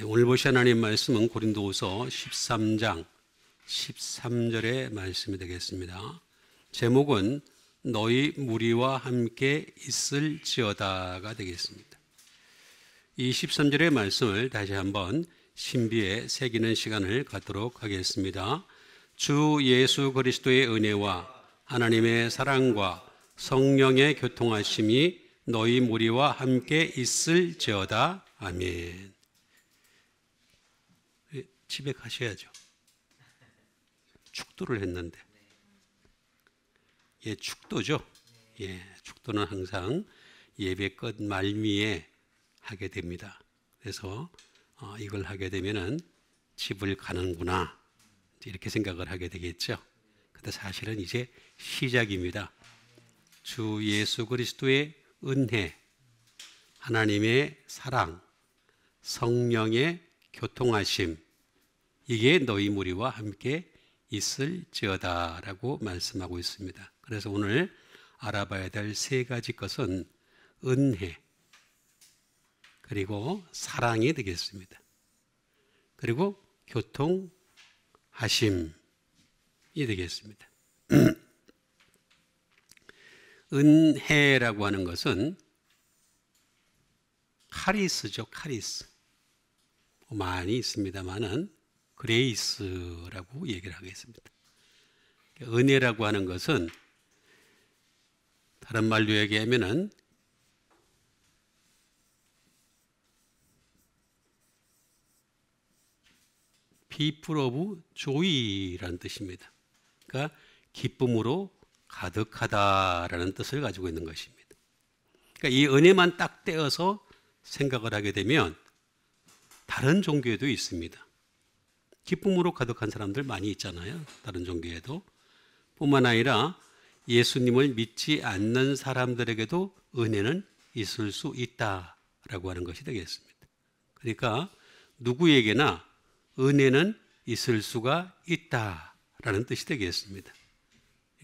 오늘 보실 하나님 말씀은 고린도후서 13장 13절의 말씀이 되겠습니다. 제목은 너희 무리와 함께 있을지어다가 되겠습니다. 이 13절의 말씀을 다시 한번 신비에 새기는 시간을 갖도록 하겠습니다. 주 예수 그리스도의 은혜와 하나님의 사랑과 성령의 교통하심이 너희 무리와 함께 있을지어다. 아멘. 집에 가셔야죠. 축도를 했는데. 예, 축도죠. 예, 축도는 항상 예배 끝 말미에 하게 됩니다. 그래서 이걸 하게 되면은 집을 가는구나 이렇게 생각을 하게 되겠죠. 근데 사실은 이제 시작입니다. 주 예수 그리스도의 은혜, 하나님의 사랑, 성령의 교통하심, 이게 너희 무리와 함께 있을지어다 라고 말씀하고 있습니다. 그래서 오늘 알아봐야 될 세 가지 것은 은혜, 그리고 사랑이 되겠습니다. 그리고 교통하심이 되겠습니다. 은혜라고 하는 것은 카리스죠. 카리스. 많이 있습니다만은 그레이스라고 얘기를 하겠습니다. 은혜라고 하는 것은 다른 말로 얘기하면은 people of joy라는 뜻입니다. 그러니까 기쁨으로 가득하다라는 뜻을 가지고 있는 것입니다. 그러니까 이 은혜만 딱 떼어서 생각을 하게 되면 다른 종교에도 있습니다. 기쁨으로 가득한 사람들 많이 있잖아요. 다른 종교에도. 뿐만 아니라 예수님을 믿지 않는 사람들에게도 은혜는 있을 수 있다라고 하는 것이 되겠습니다. 그러니까 누구에게나 은혜는 있을 수가 있다라는 뜻이 되겠습니다.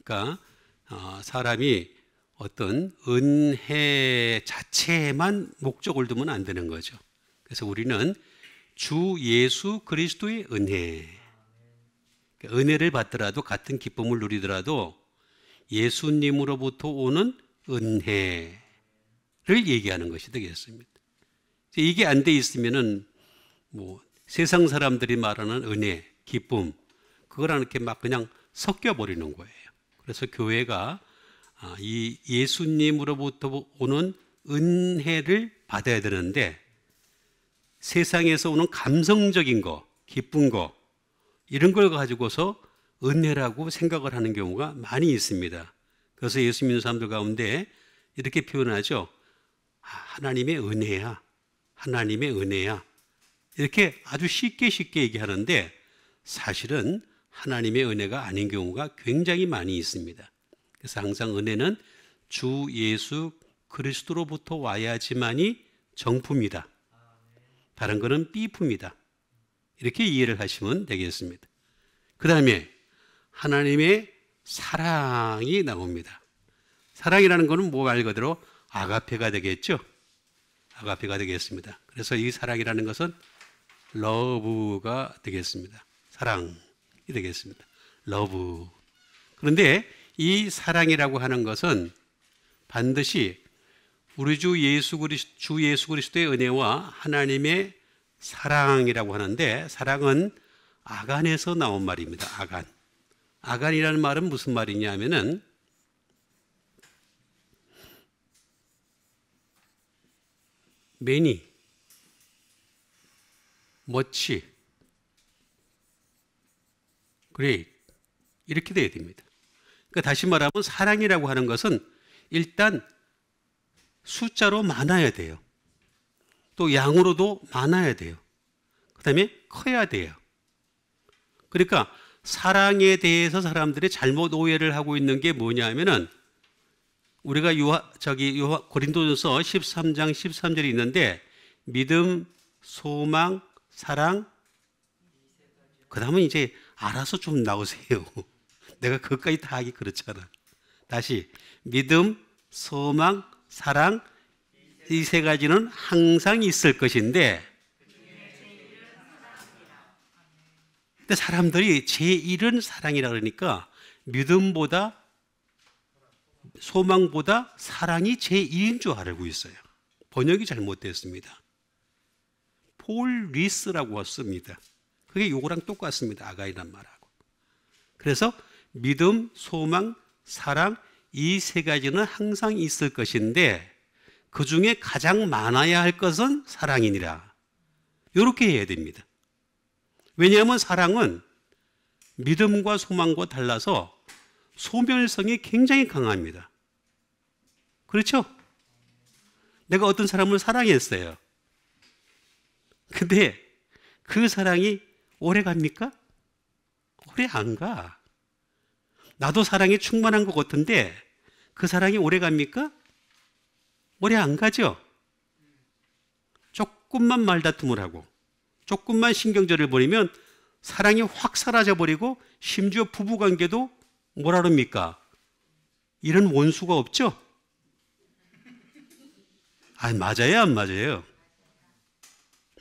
그러니까 사람이 어떤 은혜 자체에만 목적을 두면 안 되는 거죠. 그래서 우리는 주 예수 그리스도의 은혜, 은혜를 받더라도 같은 기쁨을 누리더라도 예수님으로부터 오는 은혜를 얘기하는 것이 되겠습니다. 이게 안 돼 있으면은 세상 사람들이 말하는 은혜, 기쁨, 그거랑 이렇게 막 그냥 섞여 버리는 거예요. 그래서 교회가 이 예수님으로부터 오는 은혜를 받아야 되는데 세상에서 오는 감성적인 거, 기쁜 거, 이런 걸 가지고서 은혜라고 생각을 하는 경우가 많이 있습니다. 그래서 예수 믿는 사람들 가운데 이렇게 표현하죠. 하나님의 은혜야. 하나님의 은혜야. 이렇게 아주 쉽게 얘기하는데 사실은 하나님의 은혜가 아닌 경우가 굉장히 많이 있습니다. 그래서 항상 은혜는 주 예수 그리스도로부터 와야지만이 정품이다. 다른 거는 삐품이다. 이렇게 이해를 하시면 되겠습니다. 그 다음에 하나님의 사랑이 나옵니다. 사랑이라는 것은 말 그대로 아가페가 되겠죠. 아가페가 되겠습니다. 그래서 이 사랑이라는 것은 러브가 되겠습니다. 사랑이 되겠습니다. 러브. 그런데 이 사랑이라고 하는 것은 반드시 우리 주 예수 그리스도의 은혜와 하나님의 사랑이라고 하는데 사랑은 아간에서 나온 말입니다. 아간. 아간이라는 말은 무슨 말이냐면은 many, much, great 이렇게 돼야 됩니다. 그러니까 다시 말하면 사랑이라고 하는 것은 일단 숫자로 많아야 돼요. 또 양으로도 많아야 돼요. 그 다음에 커야 돼요. 그러니까 사랑에 대해서 사람들이 잘못 오해를 하고 있는 게 뭐냐면은 우리가 고린도전서 13장 13절이 있는데 믿음, 소망, 사랑, 그 다음은 이제 알아서 좀 나오세요. 내가 그것까지 다 하기 그렇잖아. 다시 믿음, 소망, 사랑, 이 세 가지는 항상 있을 것인데 근데 사람들이 제1은 사랑이라 그러니까 믿음보다 소망보다 사랑이 제1인 줄 알고 있어요. 번역이 잘못됐습니다. 폴 리스라고 씁니다. 그게 요거랑 똑같습니다. 아가이란 말하고. 그래서 믿음, 소망, 사랑 이 세 가지는 항상 있을 것인데 그 중에 가장 많아야 할 것은 사랑이니라. 이렇게 해야 됩니다. 왜냐하면 사랑은 믿음과 소망과 달라서 소멸성이 굉장히 강합니다. 그렇죠? 내가 어떤 사람을 사랑했어요. 근데 그 사랑이 오래 갑니까? 오래 안 가. 나도 사랑이 충만한 것 같은데 그 사랑이 오래 갑니까? 오래 안 가죠? 조금만 말다툼을 하고 조금만 신경전을 벌이면 사랑이 확 사라져버리고 심지어 부부관계도 뭐라 그럽니까? 이런 원수가 없죠? 맞아요, 안 맞아요?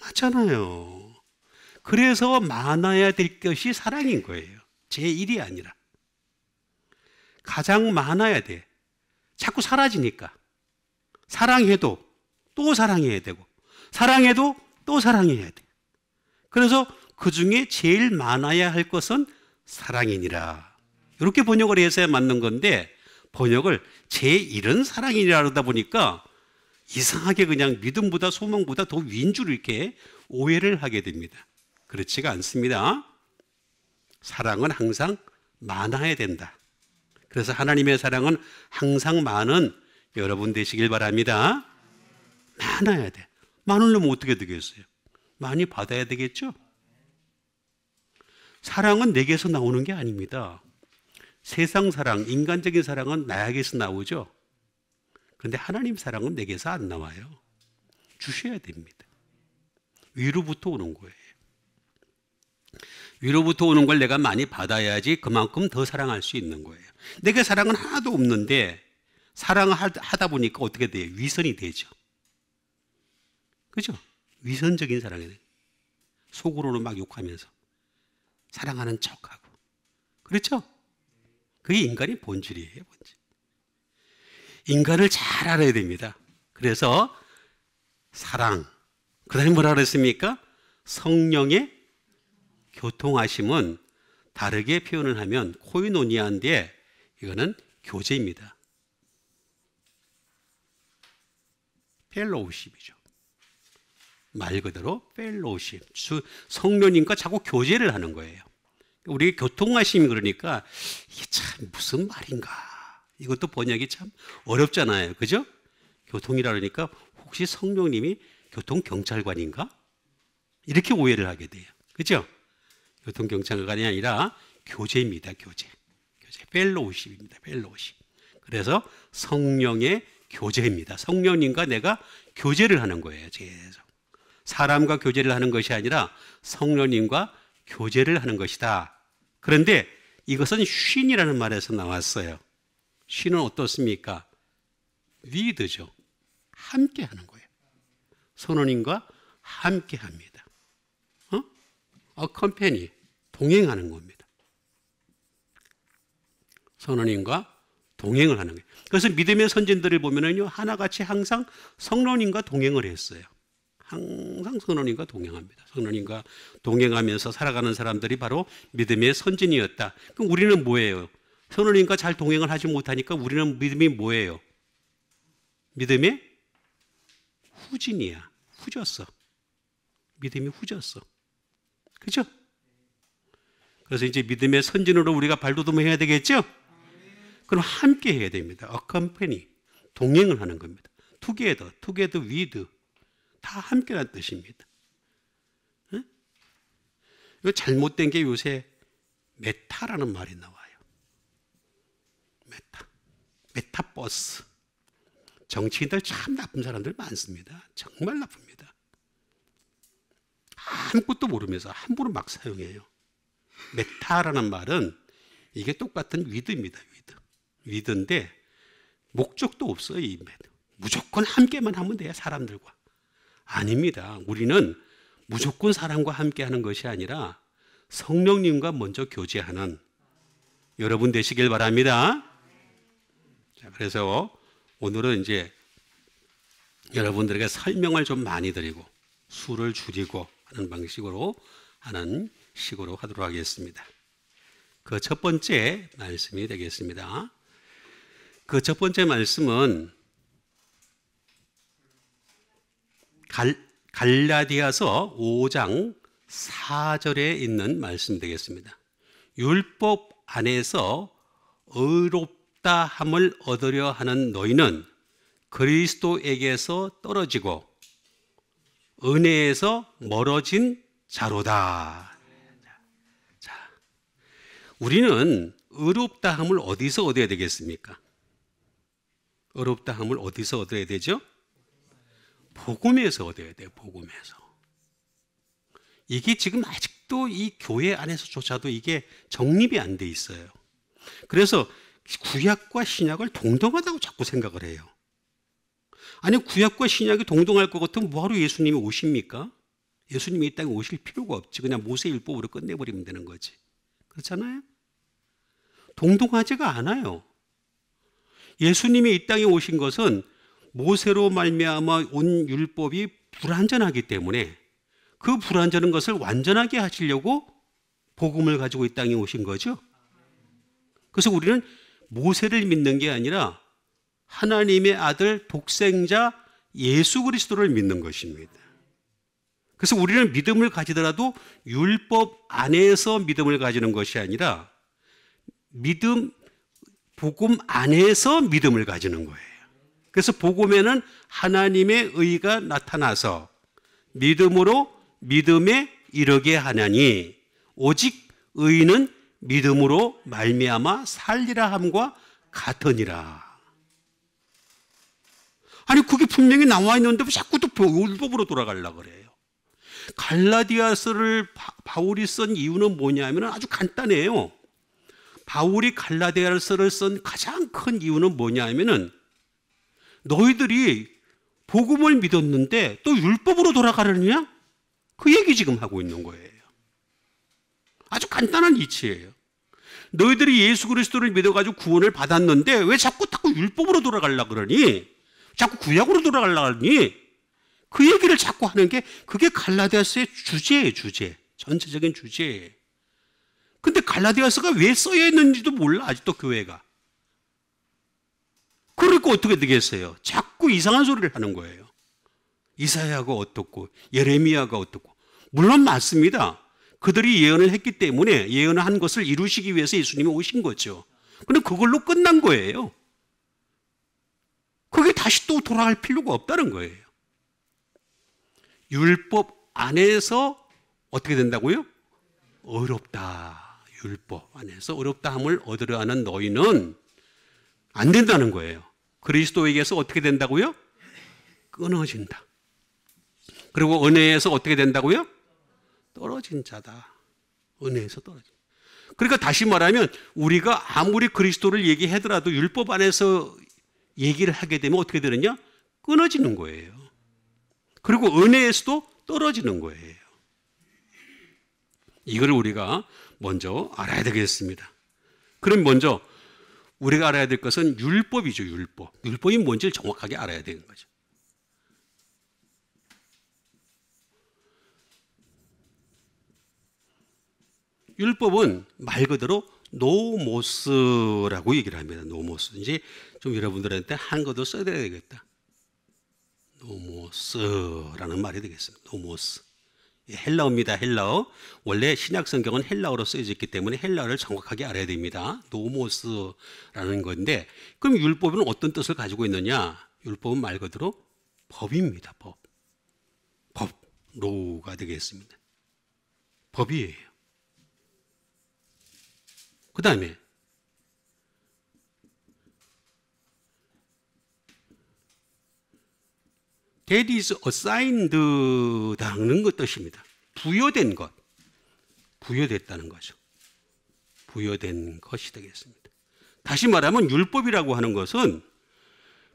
맞잖아요. 그래서 많아야 될 것이 사랑인 거예요. 제1이 아니라. 가장 많아야 돼. 자꾸 사라지니까. 사랑해도 또 사랑해야 되고, 사랑해도 또 사랑해야 돼. 그래서 그 중에 제일 많아야 할 것은 사랑이니라. 이렇게 번역을 해서야 맞는 건데, 번역을 제1은 사랑이니라 그러다 보니까 이상하게 그냥 믿음보다 소망보다 더 위인 줄 이렇게 오해를 하게 됩니다. 그렇지가 않습니다. 사랑은 항상 많아야 된다. 그래서 하나님의 사랑은 항상 많은 여러분 되시길 바랍니다. 많아야 돼. 많으려면 어떻게 되겠어요? 많이 받아야 되겠죠? 사랑은 내게서 나오는 게 아닙니다. 세상 사랑, 인간적인 사랑은 나에게서 나오죠. 그런데 하나님 사랑은 내게서 안 나와요. 주셔야 됩니다. 위로부터 오는 거예요. 위로부터 오는 걸 내가 많이 받아야지 그만큼 더 사랑할 수 있는 거예요. 내게 사랑은 하나도 없는데 사랑을 하다 보니까 어떻게 돼요? 위선이 되죠. 그죠? 위선적인 사랑이 돼요. 속으로는 막 욕하면서 사랑하는 척하고. 그렇죠? 그게 인간의 본질이에요. 본질. 인간을 잘 알아야 됩니다. 그래서 사랑, 그 다음에 뭐라 그랬습니까? 성령의 교통하심은 다르게 표현을 하면 코이노니아인데 이거는 교제입니다. 펠로우십이죠. 말 그대로 펠로우십. 성령님과 자꾸 교제를 하는 거예요. 우리 교통하심이 그러니까 이게 참 무슨 말인가. 이것도 번역이 참 어렵잖아요. 그죠? 교통이라 그러니까 혹시 성령님이 교통경찰관인가? 이렇게 오해를 하게 돼요. 그죠? 교통경찰관이 아니라 교제입니다. 교제. 펠로우십입니다. 펠로우십. 그래서 성령의 교제입니다. 성령님과 내가 교제를 하는 거예요. 계속. 사람과 교제를 하는 것이 아니라 성령님과 교제를 하는 것이다. 그런데 이것은 쉰이라는 말에서 나왔어요. 쉰은 어떻습니까? 위드죠. 함께 하는 거예요. 선원님과 함께 합니다. accompany, 동행하는 겁니다. 선원님과 동행을 하는 거예요. 그래서 믿음의 선진들을 보면은요, 하나같이 항상 성령님과 동행을 했어요. 항상 성령님과 동행합니다. 성령님과 동행하면서 살아가는 사람들이 바로 믿음의 선진이었다. 그럼 우리는 뭐예요? 성령님과 잘 동행을 하지 못하니까 우리는 믿음이 뭐예요? 믿음의 후진이야. 후졌어. 믿음이 후졌어. 그죠? 그래서 이제 믿음의 선진으로 우리가 발돋움해야 되겠죠? 그럼 함께 해야 됩니다. accompany, 동행을 하는 겁니다. together with, 다 함께라는 뜻입니다. 응? 이거 잘못된 게 요새 메타라는 말이 나와요. 메타버스. 정치인들 참 나쁜 사람들 많습니다. 정말 나쁩니다. 아무것도 모르면서 함부로 막 사용해요. 메타라는 말은 이게 똑같은 위드입니다. 위드인데 목적도 없어요. 이 메타. 무조건 함께만 하면 돼요. 사람들과. 아닙니다. 우리는 무조건 사람과 함께 하는 것이 아니라 성령님과 먼저 교제하는 여러분 되시길 바랍니다. 자, 그래서 오늘은 이제 여러분들에게 설명을 좀 많이 드리고 수를 줄이고 하는 방식으로 하는 식으로 하도록 하겠습니다. 그 첫 번째 말씀이 되겠습니다. 그 첫 번째 말씀은 갈라디아서 5장 4절에 있는 말씀 되겠습니다. 율법 안에서 의롭다 함을 얻으려 하는 너희는 그리스도에게서 떨어지고 은혜에서 멀어진 자로다. 자, 우리는 의롭다 함을 어디서 얻어야 되겠습니까? 의롭다 함을 어디서 얻어야 되죠? 복음에서 얻어야 돼요. 복음에서. 이게 지금 아직도 이 교회 안에서조차도 이게 정립이 안 돼 있어요. 그래서 구약과 신약을 동등하다고 자꾸 생각을 해요. 아니, 구약과 신약이 동등할 것 같으면 뭐하러 예수님이 오십니까? 예수님이 이 땅에 오실 필요가 없지. 그냥 모세율법으로 끝내버리면 되는 거지. 그렇잖아요? 동등하지가 않아요. 예수님이 이 땅에 오신 것은 모세로 말미암아 온 율법이 불완전하기 때문에 그 불완전한 것을 완전하게 하시려고 복음을 가지고 이 땅에 오신 거죠. 그래서 우리는 모세를 믿는 게 아니라 하나님의 아들 독생자 예수 그리스도를 믿는 것입니다. 그래서 우리는 믿음을 가지더라도 율법 안에서 믿음을 가지는 것이 아니라 복음 안에서 믿음을 가지는 거예요. 그래서 복음에는 하나님의 의가 나타나서 믿음으로 믿음에 이르게 하나니 오직 의는 믿음으로 말미암아 살리라 함과 같으니라. 아니, 그게 분명히 나와 있는데 왜 자꾸 또 율법으로 돌아가려고 그래요? 갈라디아서를 바울이 쓴 이유는 뭐냐면 아주 간단해요. 바울이 갈라디아서를 쓴 가장 큰 이유는 뭐냐면은 너희들이 복음을 믿었는데 또 율법으로 돌아가려느냐? 그 얘기 지금 하고 있는 거예요. 아주 간단한 이치예요. 너희들이 예수 그리스도를 믿어가지고 구원을 받았는데 왜 자꾸 율법으로 돌아가려고 그러니? 자꾸 구약으로 돌아가려고 그러니? 그 얘기를 자꾸 하는 게 그게 갈라디아서의 주제예요. 주제. 전체적인 주제예요. 근데 갈라디아서가 왜 써야 했는지도 몰라. 아직도 교회가. 그러니까 어떻게 되겠어요? 자꾸 이상한 소리를 하는 거예요. 이사야가 어떻고 예레미야가 어떻고. 물론 맞습니다. 그들이 예언을 했기 때문에 예언을 한 것을 이루시기 위해서 예수님이 오신 거죠. 그런데 그걸로 끝난 거예요. 그게 다시 또 돌아갈 필요가 없다는 거예요. 율법 안에서 어떻게 된다고요? 어렵다. 율법 안에서 어렵다 함을 얻으려 하는 너희는 안 된다는 거예요. 그리스도에게서 어떻게 된다고요? 끊어진다. 그리고 은혜에서 어떻게 된다고요? 떨어진 자다. 은혜에서 떨어진. 그러니까 다시 말하면 우리가 아무리 그리스도를 얘기하더라도 율법 안에서 얘기를 하게 되면 어떻게 되느냐? 끊어지는 거예요. 그리고 은혜에서도 떨어지는 거예요. 이걸 우리가 먼저 알아야 되겠습니다. 그럼 먼저 우리가 알아야 될 것은 율법이죠. 율법. 율법이 뭔지를 정확하게 알아야 되는 거죠. 율법은 말 그대로 노모스라고 얘기를 합니다. 노모스. 이제 좀 여러분들한테 한국어도 써야 되겠다. 노모스라는 말이 되겠습니다. 노모스. 헬라어입니다. 헬라어. 원래 신약 성경은 헬라어로 쓰여져 있기 때문에 헬라어를 정확하게 알아야 됩니다. 노모스라는 건데, 그럼 율법은 어떤 뜻을 가지고 있느냐? 율법은 말 그대로 법입니다. 법. 로가 되겠습니다. 법이에요. 그 다음에 that is assigned라는 것 뜻입니다. 부여된 것. 부여됐다는 거죠. 부여된 것이 되겠습니다. 다시 말하면 율법이라고 하는 것은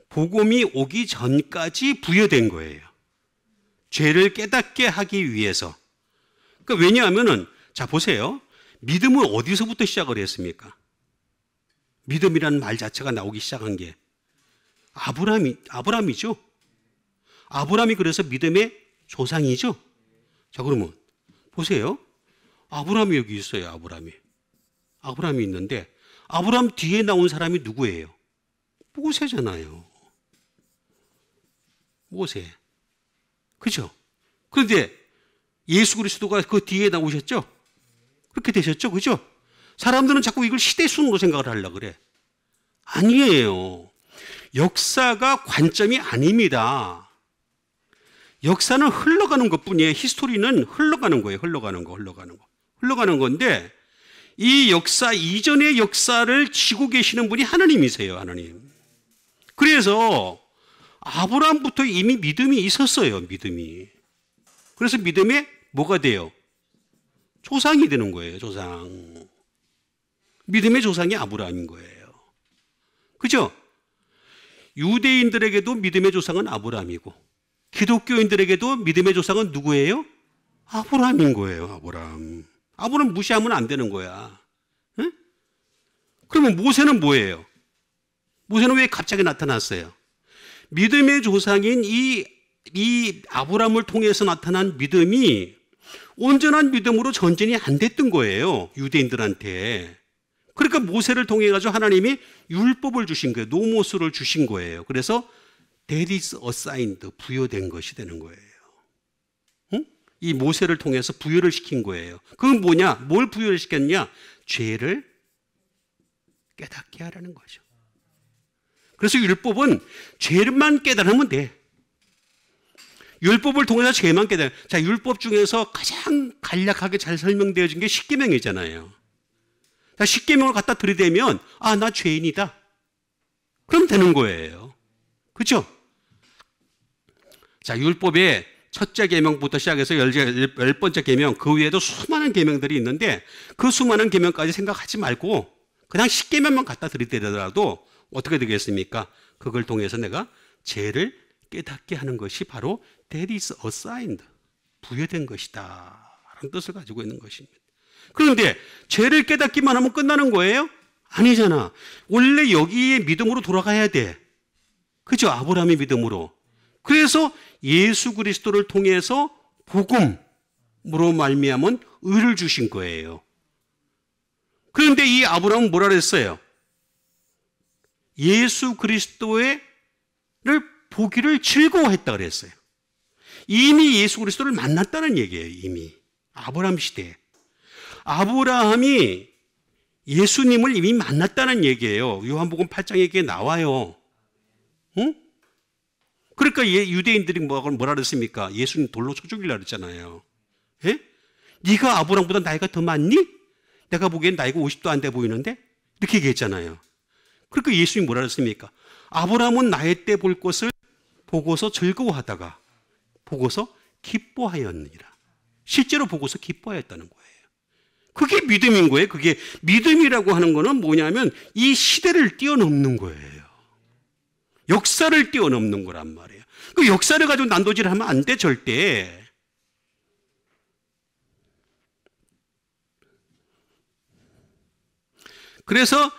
복음이 오기 전까지 부여된 거예요. 죄를 깨닫게 하기 위해서. 그러니까 왜냐하면은 자, 보세요. 믿음은 어디서부터 시작을 했습니까? 믿음이라는 말 자체가 나오기 시작한 게 아브라함이죠. 아브라함이 그래서 믿음의 조상이죠. 자, 그러면 보세요. 아브라함이 여기 있어요. 아브라함이 있는데 아브라함 뒤에 나온 사람이 누구예요? 모세잖아요. 모세. 그죠? 그런데 예수 그리스도가 그 뒤에 나오셨죠? 그렇게 되셨죠? 그죠? 사람들은 자꾸 이걸 시대순으로 생각을 하려고 그래. 아니에요. 역사가 관점이 아닙니다. 역사는 흘러가는 것뿐이에요. 히스토리는 흘러가는 거예요. 흘러가는 건데 이 역사 이전의 역사를 지고 계시는 분이 하나님이세요. 하나님. 그래서 아브라함부터 이미 믿음이 있었어요. 믿음이. 그래서 믿음에 뭐가 돼요? 조상이 되는 거예요. 조상. 믿음의 조상이 아브라함인 거예요. 그죠? 유대인들에게도 믿음의 조상은 아브라함이고 기독교인들에게도 믿음의 조상은 누구예요? 아브라함인 거예요. 아브라함 무시하면 안 되는 거야. 응? 그러면 모세는 뭐예요? 모세는 왜 갑자기 나타났어요? 믿음의 조상인 이 아브라함을 통해서 나타난 믿음이 온전한 믿음으로 전진이 안 됐던 거예요. 유대인들한테. 그러니까 모세를 통해 가지고 하나님이 율법을 주신 거예요. 노모스를 주신 거예요. 그래서 that is assigned, 부여된 것이 되는 거예요. 응? 이 모세를 통해서 부여를 시킨 거예요. 그건 뭐냐? 뭘 부여를 시켰냐? 죄를 깨닫게 하라는 거죠. 그래서 율법은 죄만 깨달으면 돼. 율법을 통해서 죄만 깨달아. 자, 율법 중에서 가장 간략하게 잘 설명되어진 게 십계명이잖아요. 자, 십계명을 갖다 들이대면 나 죄인이다. 그럼 되는 거예요. 그렇죠? 자, 율법의 첫째 계명부터 시작해서 열 번째 계명, 그 외에도 수많은 계명들이 있는데 그 수많은 계명까지 생각하지 말고 그냥 십계명만 갖다 들이대더라도 어떻게 되겠습니까? 그걸 통해서 내가 죄를 깨닫게 하는 것이 바로 that is assigned, 부여된 것이다 라는 뜻을 가지고 있는 것입니다. 그런데 죄를 깨닫기만 하면 끝나는 거예요? 아니잖아. 원래 여기에 믿음으로 돌아가야 돼. 그죠? 아브라함의 믿음으로. 그래서 예수 그리스도를 통해서 복음으로 말미암은 의를 주신 거예요. 그런데 이 아브라함은 뭐라 그랬어요? 예수 그리스도를 보기를 즐거워했다 그랬어요. 이미 예수 그리스도를 만났다는 얘기예요. 이미 아브라함 시대에 아브라함이 예수님을 이미 만났다는 얘기예요. 요한복음 8장에 그게 나와요. 응? 그러니까 유대인들이 뭐라 그랬습니까? 예수님 돌로 쳐 죽이려고 그랬잖아요. 예? 네가 아브라함보다 나이가 더 많니? 내가 보기엔 나이가 50도 안 돼 보이는데? 이렇게 얘기했잖아요. 그러니까 예수님이 뭐라 그랬습니까? 아브라함은 나의 때 볼 것을 보고서 즐거워하다가 보고서 기뻐하였느니라. 실제로 보고서 기뻐하였다는 거예요. 그게 믿음인 거예요. 그게 믿음이라고 하는 거는 뭐냐면 이 시대를 뛰어넘는 거예요. 역사를 뛰어넘는 거란 말이에요. 그 역사를 가지고 난도질하면 안 돼, 절대. 그래서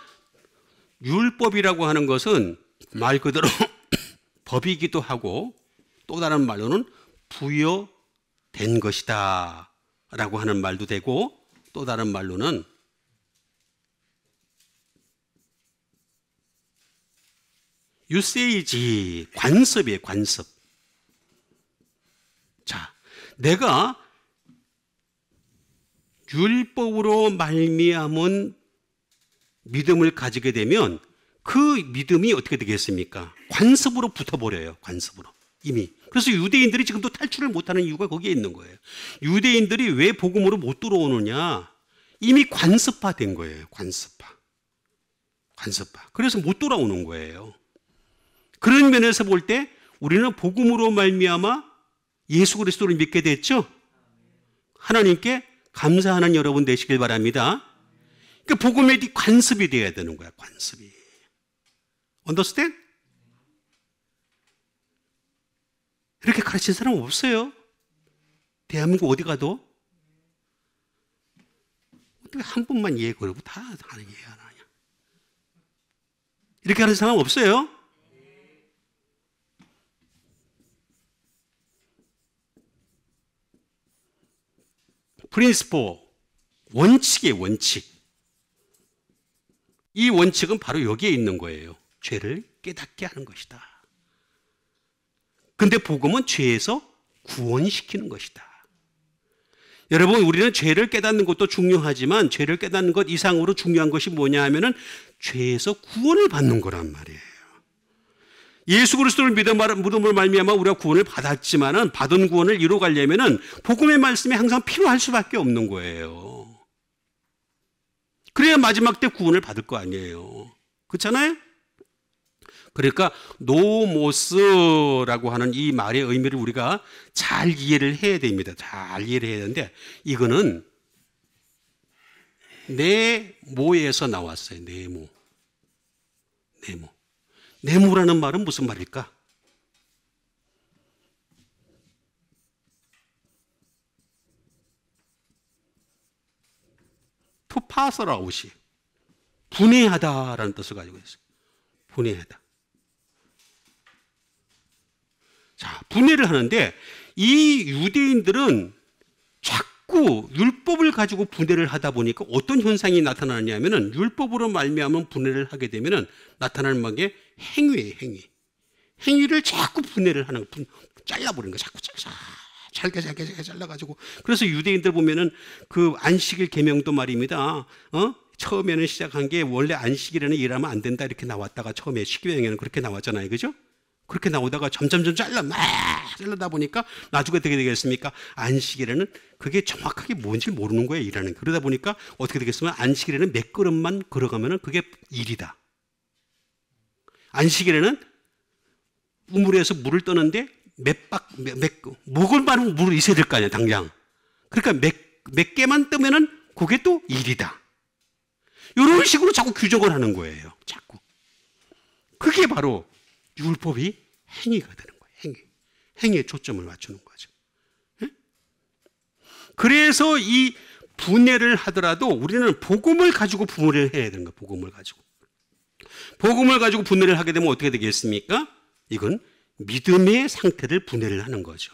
율법이라고 하는 것은 말 그대로 법이기도 하고 또 다른 말로는 부여된 것이다 라고 하는 말도 되고 또 다른 말로는 유세이지, 관습이에요. 관습. 자, 내가 율법으로 말미암은 믿음을 가지게 되면 그 믿음이 어떻게 되겠습니까? 관습으로 붙어버려요. 관습으로. 이미. 그래서 유대인들이 지금도 탈출을 못하는 이유가 거기에 있는 거예요. 유대인들이 왜 복음으로 못 들어오느냐? 이미 관습화된 거예요. 관습화. 그래서 못 돌아오는 거예요. 그런 면에서 볼 때 우리는 복음으로 말미암아 예수 그리스도를 믿게 됐죠? 하나님께 감사하는 여러분 되시길 바랍니다. 그러니까 복음의 관습이 되어야 되는 거야. 관습이. Understand? 이렇게 가르친 사람 없어요. 대한민국 어디 가도. 어떻게 한 분만 이해 그러고 다 이해 안 하냐? 이렇게 하는 사람 없어요? 프린시포, 원칙이에요, 원칙. 이 원칙은 바로 여기에 있는 거예요. 죄를 깨닫게 하는 것이다. 근데 복음은 죄에서 구원시키는 것이다. 여러분, 우리는 죄를 깨닫는 것도 중요하지만 죄를 깨닫는 것 이상으로 중요한 것이 뭐냐 하면은 죄에서 구원을 받는 거란 말이에요. 예수 그리스도를 믿음으로 말미암아 우리가 구원을 받았지만은 받은 구원을 이루어가려면은 복음의 말씀이 항상 필요할 수밖에 없는 거예요. 그래야 마지막 때 구원을 받을 거 아니에요. 그렇잖아요? 그러니까 노모스라고 하는 이 말의 의미를 우리가 잘 이해를 해야 됩니다. 잘 이해를 해야 되는데 이거는 네모에서 나왔어요. 네모. 네모라는 말은 무슨 말일까? 투파서라우시 분해하다라는 뜻을 가지고 있어요. 분해하다. 자, 분해를 하는데 이 유대인들은 자꾸 율법을 가지고 분해를 하다 보니까 어떤 현상이 나타나냐면은 율법으로 말미암은 분해를 하게 되면은 나타나는 게 행위예요, 행위. 행위를 자꾸 분해를 하는 거, 잘라버리는 거, 자꾸 잘게 잘라가지고. 그래서 유대인들 보면은 그 안식일 계명도 말입니다. 처음에는 시작한 게 원래 안식일에는 일하면 안 된다 이렇게 나왔다가 처음에 십계명에는 그렇게 나왔잖아요, 그죠? 그렇게 나오다가 점점 잘라다 보니까 나중에 어떻게 되겠습니까? 안식일에는 그게 정확하게 뭔지 모르는 거예요, 일하는. 그러다 보니까 어떻게 되겠으면 안식일에는 몇 걸음만 걸어가면은 그게 일이다. 안식일에는 우물에서 물을 떠는데 목을 마르면 물을 있어야 될 거 아니야, 당장. 그러니까 몇 개만 뜨면은 그게 또 일이다. 이런 식으로 자꾸 규정을 하는 거예요, 자꾸. 그게 바로 율법이 행위가 되는 거예요. 행위에 초점을 맞추는 거죠. 네? 그래서 이 분해를 하더라도 우리는 복음을 가지고 분해를 해야 되는 거예요. 복음을 가지고 분해를 하게 되면 어떻게 되겠습니까? 이건 믿음의 상태를 분해를 하는 거죠.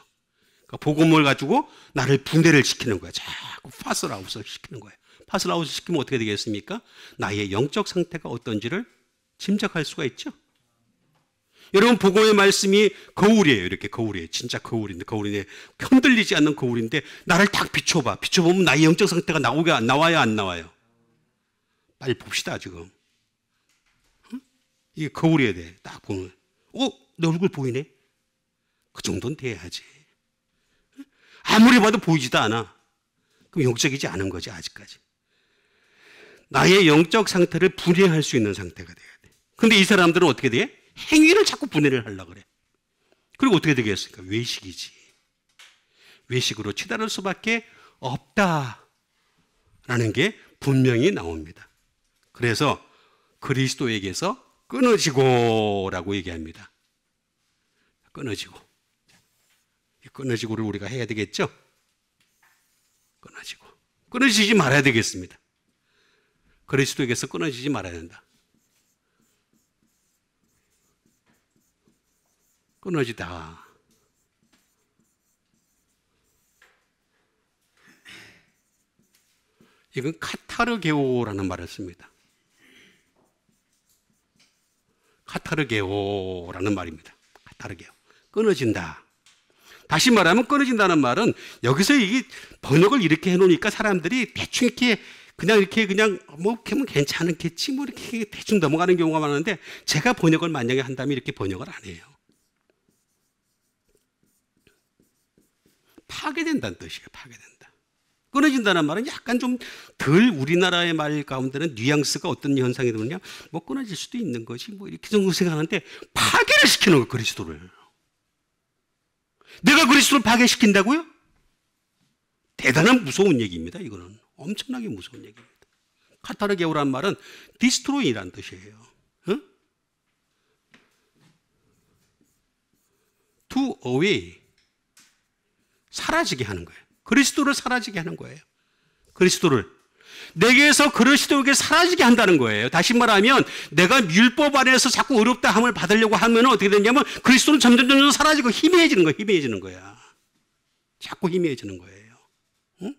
그러니까 복음을 가지고 나를 분해를 시키는 거예요. 자꾸 파스라웃을 시키는 거예요. 파스라웃을 시키면 어떻게 되겠습니까? 나의 영적 상태가 어떤지를 짐작할 수가 있죠. 여러분, 복음의 말씀이 거울이에요. 이렇게 거울이에요. 진짜 거울인데 흔들리지 않는 거울인데 나를 딱 비춰보면 나의 영적 상태가 나와요, 안 나와요? 빨리 봅시다, 지금. 이게 거울이어야 돼. 딱 보면 내 얼굴 보이네? 그 정도는 돼야지. 아무리 봐도 보이지도 않아. 그럼 영적이지 않은 거지, 아직까지. 나의 영적 상태를 분해할 수 있는 상태가 돼야 돼. 근데 이 사람들은 어떻게 돼? 행위를 자꾸 분해를 하려고 그래. 그리고 어떻게 되겠습니까? 외식이지. 외식으로 치달을 수밖에 없다라는 게 분명히 나옵니다. 그래서 그리스도에게서 끊어지고라고 얘기합니다. 끊어지고를 우리가 해야 되겠죠? 끊어지지 말아야 되겠습니다. 그리스도에게서 끊어지지 말아야 된다. 끊어지다. 이건 카타르게오라는 말을 씁니다. 카타르게오라는 말입니다. 카타르게오. 끊어진다. 다시 말하면 끊어진다는 말은 여기서 이게 번역을 이렇게 해놓으니까 사람들이 대충 이렇게 그냥 뭐 괜찮겠지 뭐 이렇게 대충 넘어가는 경우가 많은데 제가 번역을 만약에 한다면 이렇게 번역을 안 해요. 파괴된다는 뜻이에요. 파괴된다. 끊어진다는 말은 약간 좀 덜 우리나라의 말 가운데는 뉘앙스가 어떤 현상이 들느냐, 뭐 끊어질 수도 있는 거지 뭐 이렇게 정도 생각하는데 파괴를 시키는 거예요. 그리스도를. 내가 그리스도를 파괴시킨다고요? 대단한 무서운 얘기입니다. 이거는 엄청나게 무서운 얘기입니다. 카타르게오란 말은 디스트로이라는 뜻이에요. To away, 사라지게 하는 거예요. 그리스도를 사라지게 하는 거예요. 그리스도를. 내게서 그리스도에게 사라지게 한다는 거예요. 다시 말하면 내가 율법 안에서 자꾸 어렵다 함을 받으려고 하면 어떻게 되냐면 그리스도는 점점 사라지고 희미해지는 거야. 희미해지는 거야. 자꾸 희미해지는 거예요. 응?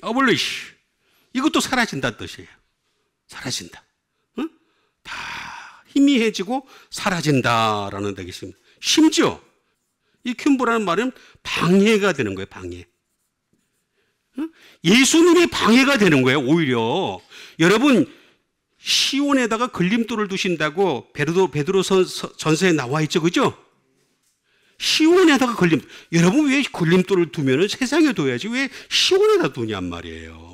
어블리시 이것도 사라진다는 뜻이에요. 사라진다. 응? 다 희미해지고 사라진다라는 뜻이겠습니다. 심지어 이 큐브라는 말은 방해가 되는 거예요. 방해. 응? 예수님이 방해가 되는 거예요. 오히려 여러분 시온에다가 걸림돌을 두신다고 베드로서 전서에 나와 있죠. 그죠? 시온에다가 걸림돌. 여러분 왜 걸림돌을 두면은 세상에 둬야지 왜 시온에다 두냔 말이에요.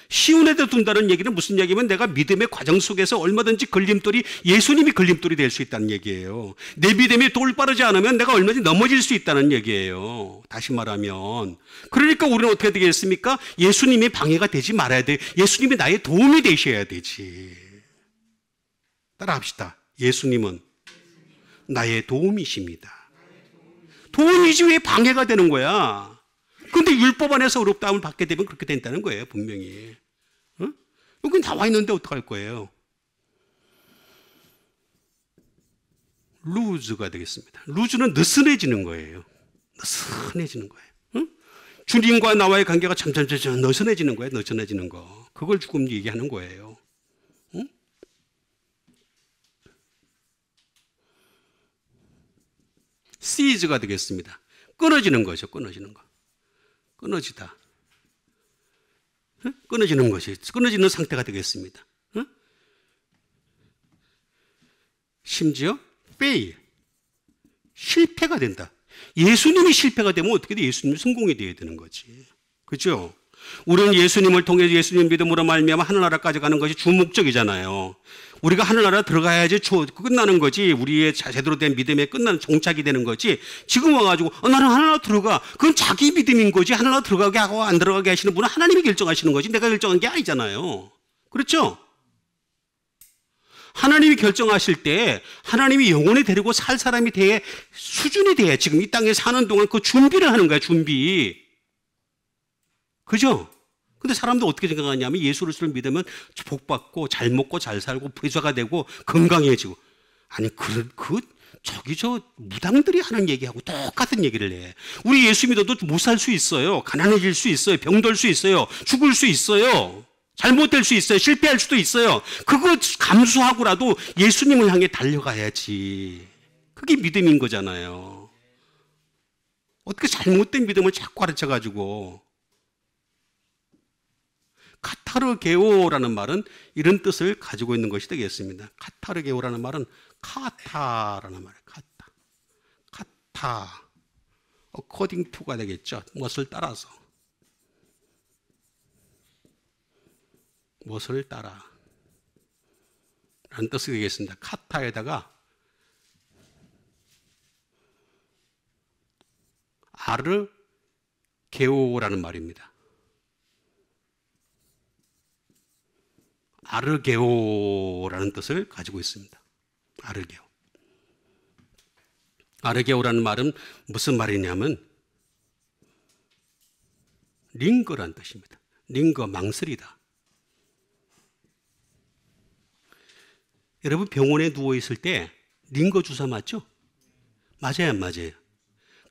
시온에다 둔다는 얘기는 무슨 얘기냐면 내가 믿음의 과정 속에서 얼마든지 걸림돌이 예수님이 걸림돌이 될 수 있다는 얘기예요. 내 믿음이 똑바르지 않으면 내가 얼마든지 넘어질 수 있다는 얘기예요. 다시 말하면 그러니까 우리는 어떻게 되겠습니까? 예수님이 방해가 되지 말아야 돼. 예수님이 나의 도움이 되셔야 되지. 따라합시다. 예수님은 나의 도움이십니다. 도움이지 왜 방해가 되는 거야? 근데 율법 안에서 어렵다함을 받게 되면 그렇게 된다는 거예요. 분명히. 어? 여기 나와 있는데 어떡할 거예요? 루즈가 되겠습니다. 루즈는 느슨해지는 거예요. 느슨해지는 거예요. 응? 주님과 나와의 관계가 점점 느슨해지는 거예요. 느슨해지는 거. 그걸 조금 얘기하는 거예요. 응? 시즈가 되겠습니다. 끊어지는 거죠. 끊어지는 거. 끊어지다. 응? 끊어지는 것이 끊어지는 상태가 되겠습니다. 응? 심지어 fail 실패가 된다. 예수님이 실패가 되면 어떻게 돼? 예수님이 성공이 돼야 되는 거지. 그렇죠? 우리는 예수님을 통해 예수님 믿음으로 말미암아 하늘나라까지 가는 것이 주 목적이잖아요. 우리가 하늘나라 들어가야지 끝나는 거지. 우리의 제대로 된 믿음에 끝나는 종착이 되는 거지. 지금 와가지고 나는 하늘나라 들어가. 그건 자기 믿음인 거지. 하늘나라 들어가게 하고 안 들어가게 하시는 분은 하나님이 결정하시는 거지. 내가 결정한 게 아니잖아요. 그렇죠? 하나님이 결정하실 때 하나님이 영혼에 데리고 살 사람이 돼 수준이 돼야 지금 이 땅에 사는 동안 그 준비를 하는 거야. 준비. 그죠? 근데 사람들 어떻게 생각하냐면 예수를 믿으면 복받고 잘 먹고 잘 살고 부자가 되고 건강해지고. 아니 저 무당들이 하는 얘기하고 똑같은 얘기를 해. 우리 예수 믿어도 못 살 수 있어요. 가난해질 수 있어요. 병들 수 있어요. 죽을 수 있어요. 잘못될 수 있어요. 실패할 수도 있어요. 그거 감수하고라도 예수님을 향해 달려가야지. 그게 믿음인 거잖아요. 어떻게 잘못된 믿음을 자꾸 가르쳐가지고. 카타르게오라는 말은 이런 뜻을 가지고 있는 것이 되겠습니다. 카타르게오라는 말은 카타라는 말이에요. 카타. according to가 되겠죠. 무엇을 따라서. 무엇을 따라 라는 뜻이 되겠습니다. 카타에다가 아르게오라는 말입니다. 아르게오라는 뜻을 가지고 있습니다. 아르게오. 아르게오라는 말은 무슨 말이냐면 링거라는 뜻입니다. 링거, 망설이다. 여러분 병원에 누워있을 때 링거 주사 맞죠? 맞아요, 안 맞아요?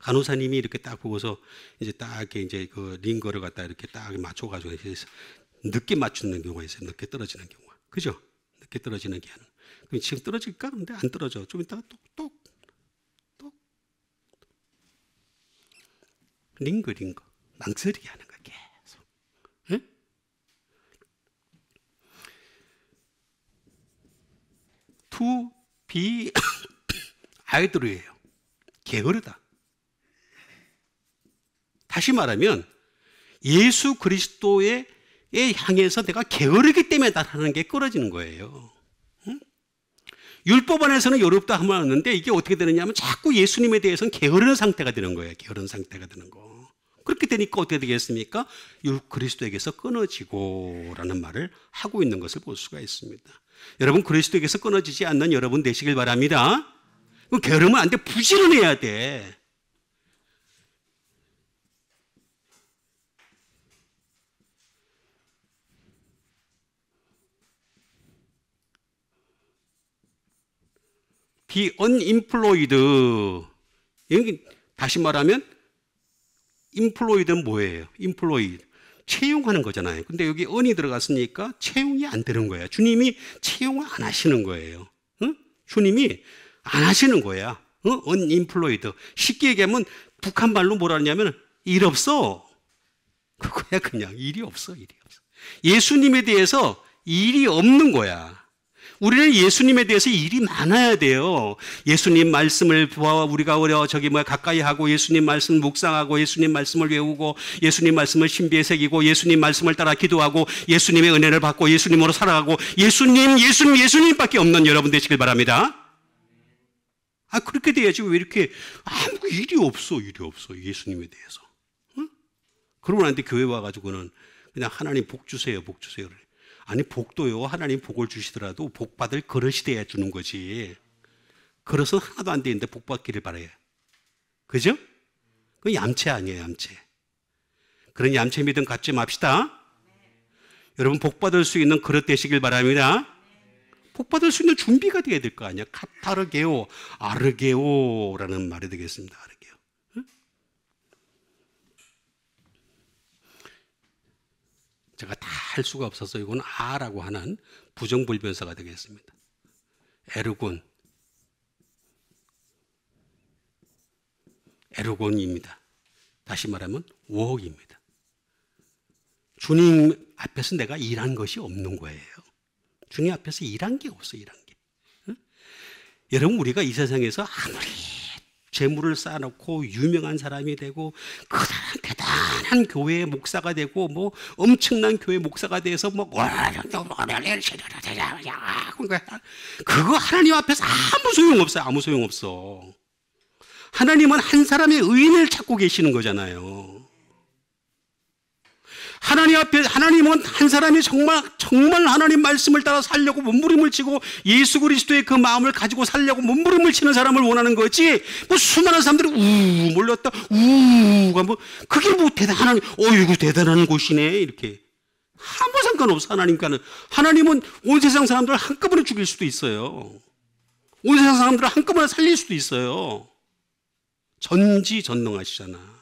간호사님이 이렇게 딱 보고서 이제 딱 이렇게 이제 그 링거를 갖다 이렇게 딱 맞춰가지고 늦게 맞추는 경우가 있어요. 늦게 떨어지는 경우가. 그죠? 늦게 떨어지는 게 하는. 그럼 지금 떨어질까? 근데 안 떨어져. 좀 이따가 똑. 링거. 망설이게 하는 거야, 계속. 응? to be idle이에요. 게으르다. 다시 말하면 예수 그리스도에 향해서 내가 게으르기 때문에 나타나는 게 끊어지는 거예요. 응? 율법 안에서는 어렵다 하면 하는데 이게 어떻게 되느냐 하면 자꾸 예수님에 대해서는 게으른 상태가 되는 거예요. 게으른 상태가 되는 거. 그렇게 되니까 어떻게 되겠습니까? 그리스도에게서 끊어지고 라는 말을 하고 있는 것을 볼 수가 있습니다. 여러분 그리스도에게서 끊어지지 않는 여러분 되시길 바랍니다. 게으르면 안 돼. 부지런해야 돼. be unemployed. 여기 다시 말하면 employed는 뭐예요? employed. 채용하는 거잖아요. 근데 여기 un이 들어갔으니까 채용이 안 되는 거야. 주님이 채용을 안 하시는 거예요. 응? 주님이 안 하시는 거야. unemployed. 쉽게 얘기하면 북한 말로 뭐라 하냐면 일 없어. 그거야 그냥. 일이 없어. 일이 없어. 예수님에 대해서 일이 없는 거야. 우리는 예수님에 대해서 일이 많아야 돼요. 예수님 말씀을 우리가 가까이 하고 예수님 말씀 묵상하고 예수님 말씀을 외우고 예수님 말씀을 신비에 새기고 예수님 말씀을 따라 기도하고 예수님의 은혜를 받고 예수님으로 살아가고 예수님밖에 없는 여러분 되시길 바랍니다. 그렇게 돼야지. 왜 이렇게 아무 일이 없어 예수님에 대해서. 응? 그러고 나한테 교회 와가지고는 그냥 하나님 복 주세요 그래. 아니 복도요, 하나님 복을 주시더라도 복 받을 그릇이 돼야 주는 거지. 그릇은 하나도 안 되는데 복 받기를 바라요. 그죠? 그건 얌체 아니에요, 얌체. 그런 얌체 믿음 갖지 맙시다. 여러분 복 받을 수 있는 그릇 되시길 바랍니다. 복 받을 수 있는 준비가 돼야 될 거 아니야. 카타르게오, 아르게오라는 말이 되겠습니다. 아르게오. 제가 다 할 수가 없어서 이건 아라고 하는 부정불변사가 되겠습니다. 에르곤입니다. 다시 말하면 워크입니다. 주님 앞에서 내가 일한 것이 없는 거예요. 주님 앞에서 일한 게 없어, 일한 게. 응? 여러분 우리가 이 세상에서 아무리 재물을 쌓아놓고 유명한 사람이 되고 대단한 교회의 목사가 되고 뭐 엄청난 교회 목사가 돼서 그거 하나님 앞에서 아무 소용없어요. 아무 소용없어. 하나님은 한 사람의 의인을 찾고 계시는 거잖아요. 하나님은 한 사람이 정말 하나님 말씀을 따라 살려고 몸부림을 치고 예수 그리스도의 그 마음을 가지고 살려고 몸부림을 치는 사람을 원하는 거지. 뭐 수많은 사람들이 몰렸다. 뭐 그게 뭐 어이구 대단한 곳이네 이렇게. 아무 상관없어 하나님과는. 하나님은 온 세상 사람들을 한꺼번에 죽일 수도 있어요. 온 세상 사람들을 한꺼번에 살릴 수도 있어요. 전지전능하시잖아.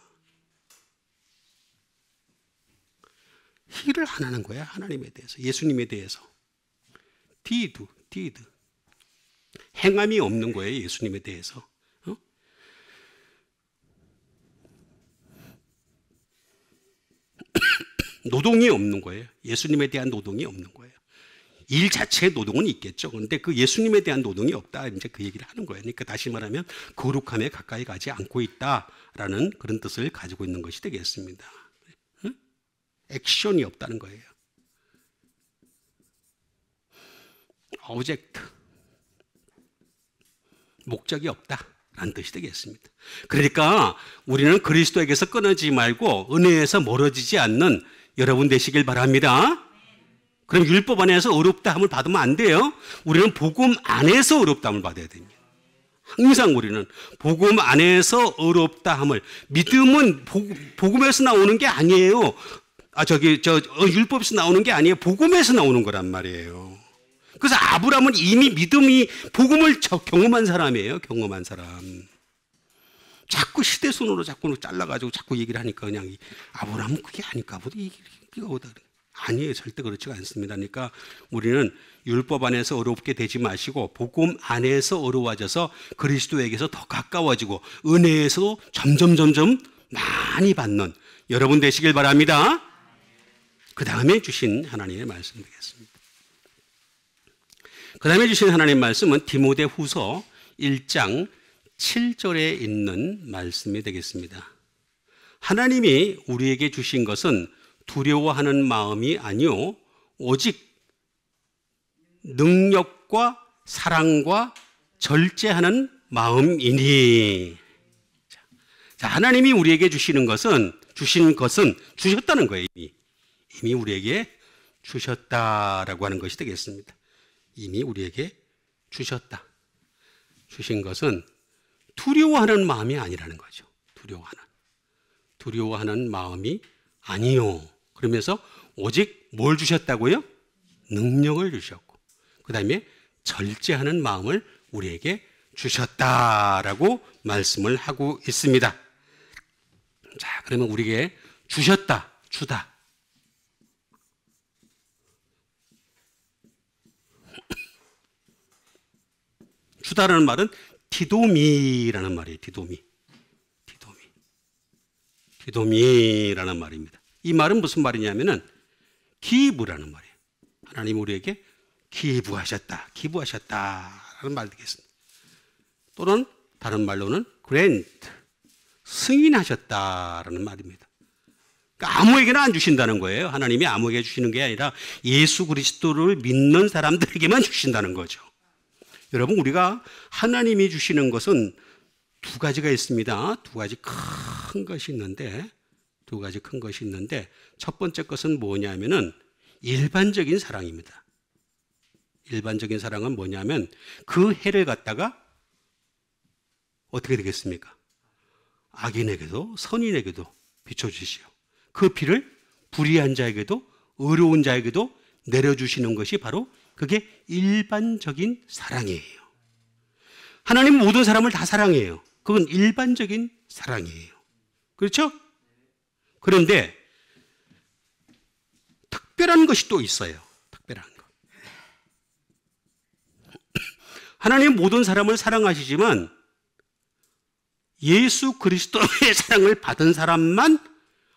일을 안 하는 거야. 하나님에 대해서, 예수님에 대해서. 디드. 행함이 없는 거예요. 예수님에 대해서. 노동이 없는 거예요. 예수님에 대한 노동이 없는 거예요. 일 자체의 노동은 있겠죠. 그런데 그 예수님에 대한 노동이 없다. 이제 그 얘기를 하는 거예요. 그러니까 다시 말하면 거룩함에 가까이 가지 않고 있다라는 그런 뜻을 가지고 있는 것이 되겠습니다. 액션이 없다는 거예요. 오브젝트. 목적이 없다라는 뜻이 되겠습니다. 그러니까 우리는 그리스도에게서 끊어지지 말고 은혜에서 멀어지지 않는 여러분 되시길 바랍니다. 그럼 율법 안에서 어렵다함을 받으면 안 돼요. 우리는 복음 안에서 어렵다함을 받아야 됩니다. 항상 우리는 복음 안에서 어렵다함을. 믿음은 복음에서 나오는 게 아니에요. 율법에서 나오는 게 아니에요. 복음에서 나오는 거란 말이에요. 그래서 아브라함은 이미 믿음이 복음을 경험한 사람이에요. 경험한 사람. 자꾸 시대손으로 자꾸 잘라가지고 자꾸 얘기를 하니까 그냥 아브라함은 그게 아닐까 보다. 아니에요. 절대 그렇지가 않습니다. 그러니까 우리는 율법 안에서 어렵게 되지 마시고 복음 안에서 어려워져서 그리스도에게서 더 가까워지고 은혜에서도 점점 많이 받는 여러분 되시길 바랍니다. 그 다음에 주신 하나님의 말씀 되겠습니다. 그 다음에 주신 하나님의 말씀은 디모데후서 1장 7절에 있는 말씀이 되겠습니다. 하나님이 우리에게 주신 것은 두려워하는 마음이 아니요 오직 능력과 사랑과 절제하는 마음이니. 자, 하나님이 우리에게 주신 것은 주셨다는 거예요. 이미 우리에게 주셨다라고 하는 것이 되겠습니다. 이미 우리에게 주신 것은 두려워하는 마음이 아니라는 거죠. 두려워하는 마음이 아니요. 그러면서 오직 뭘 주셨다고요? 능력을 주셨고, 그 다음에 절제하는 마음을 우리에게 주셨다라고 말씀을 하고 있습니다. 자, 그러면 우리에게 주셨다, 주다. 주다라는 말은 디도미라는 말이에요. 디도미라는 말입니다. 이 말은 무슨 말이냐면은 기부라는 말이에요. 하나님 우리에게 기부하셨다라는 말 되겠습니다. 또는 다른 말로는 grant, 승인하셨다라는 말입니다. 그러니까 아무에게나 안 주신다는 거예요. 하나님이 아무에게 주시는 게 아니라 예수 그리스도를 믿는 사람들에게만 주신다는 거죠. 여러분, 우리가 하나님이 주시는 것은 두 가지가 있습니다. 두 가지 큰 것이 있는데 첫 번째 것은 뭐냐면은 일반적인 사랑입니다. 일반적인 사랑은 뭐냐면 그 해를 갖다가 어떻게 되겠습니까? 악인에게도 선인에게도 비춰주시오. 그 비를 불의한 자에게도 의로운 자에게도 내려주시는 것이 바로 그게 일반적인 사랑이에요. 하나님은 모든 사람을 다 사랑해요. 그건 일반적인 사랑이에요. 그렇죠? 그런데 특별한 것이 또 있어요. 특별한 것. 하나님은 모든 사람을 사랑하시지만 예수 그리스도의 사랑을 받은 사람만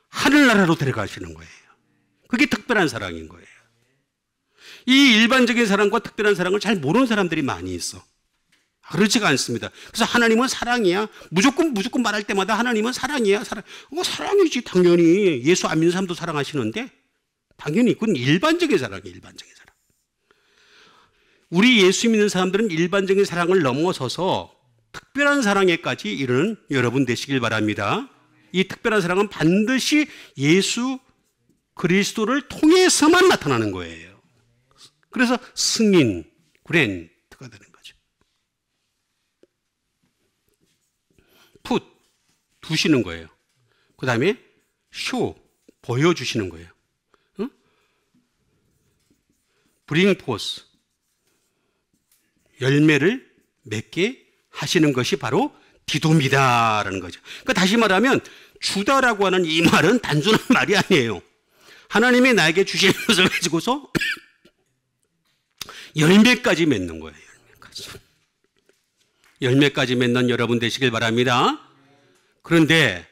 하늘나라로 데려가시는 거예요. 그게 특별한 사랑인 거예요. 이 일반적인 사랑과 특별한 사랑을 잘 모르는 사람들이 많이 있어. 그렇지가 않습니다. 그래서 하나님은 사랑이야. 무조건 말할 때마다 하나님은 사랑이야. 사랑이지. 당연히 예수 안 믿는 사람도 사랑하시는데 당연히 그건 일반적인 사랑이에요. 일반적인 사랑. 우리 예수 믿는 사람들은 일반적인 사랑을 넘어서서 특별한 사랑에까지 이르는 여러분 되시길 바랍니다. 이 특별한 사랑은 반드시 예수 그리스도를 통해서만 나타나는 거예요. 그래서 승인, 그랜트가 되는 거죠. put, 두시는 거예요. 그 다음에 show, 보여주시는 거예요. 응? bring forth, 열매를 맺게 하시는 것이 바로 디도미다라는 거죠. 그러니까 다시 말하면 주다라고 하는 이 말은 단순한 말이 아니에요. 하나님이 나에게 주시는 것을 가지고서 열매까지 맺는 거예요. 열매까지 맺는 여러분 되시길 바랍니다. 그런데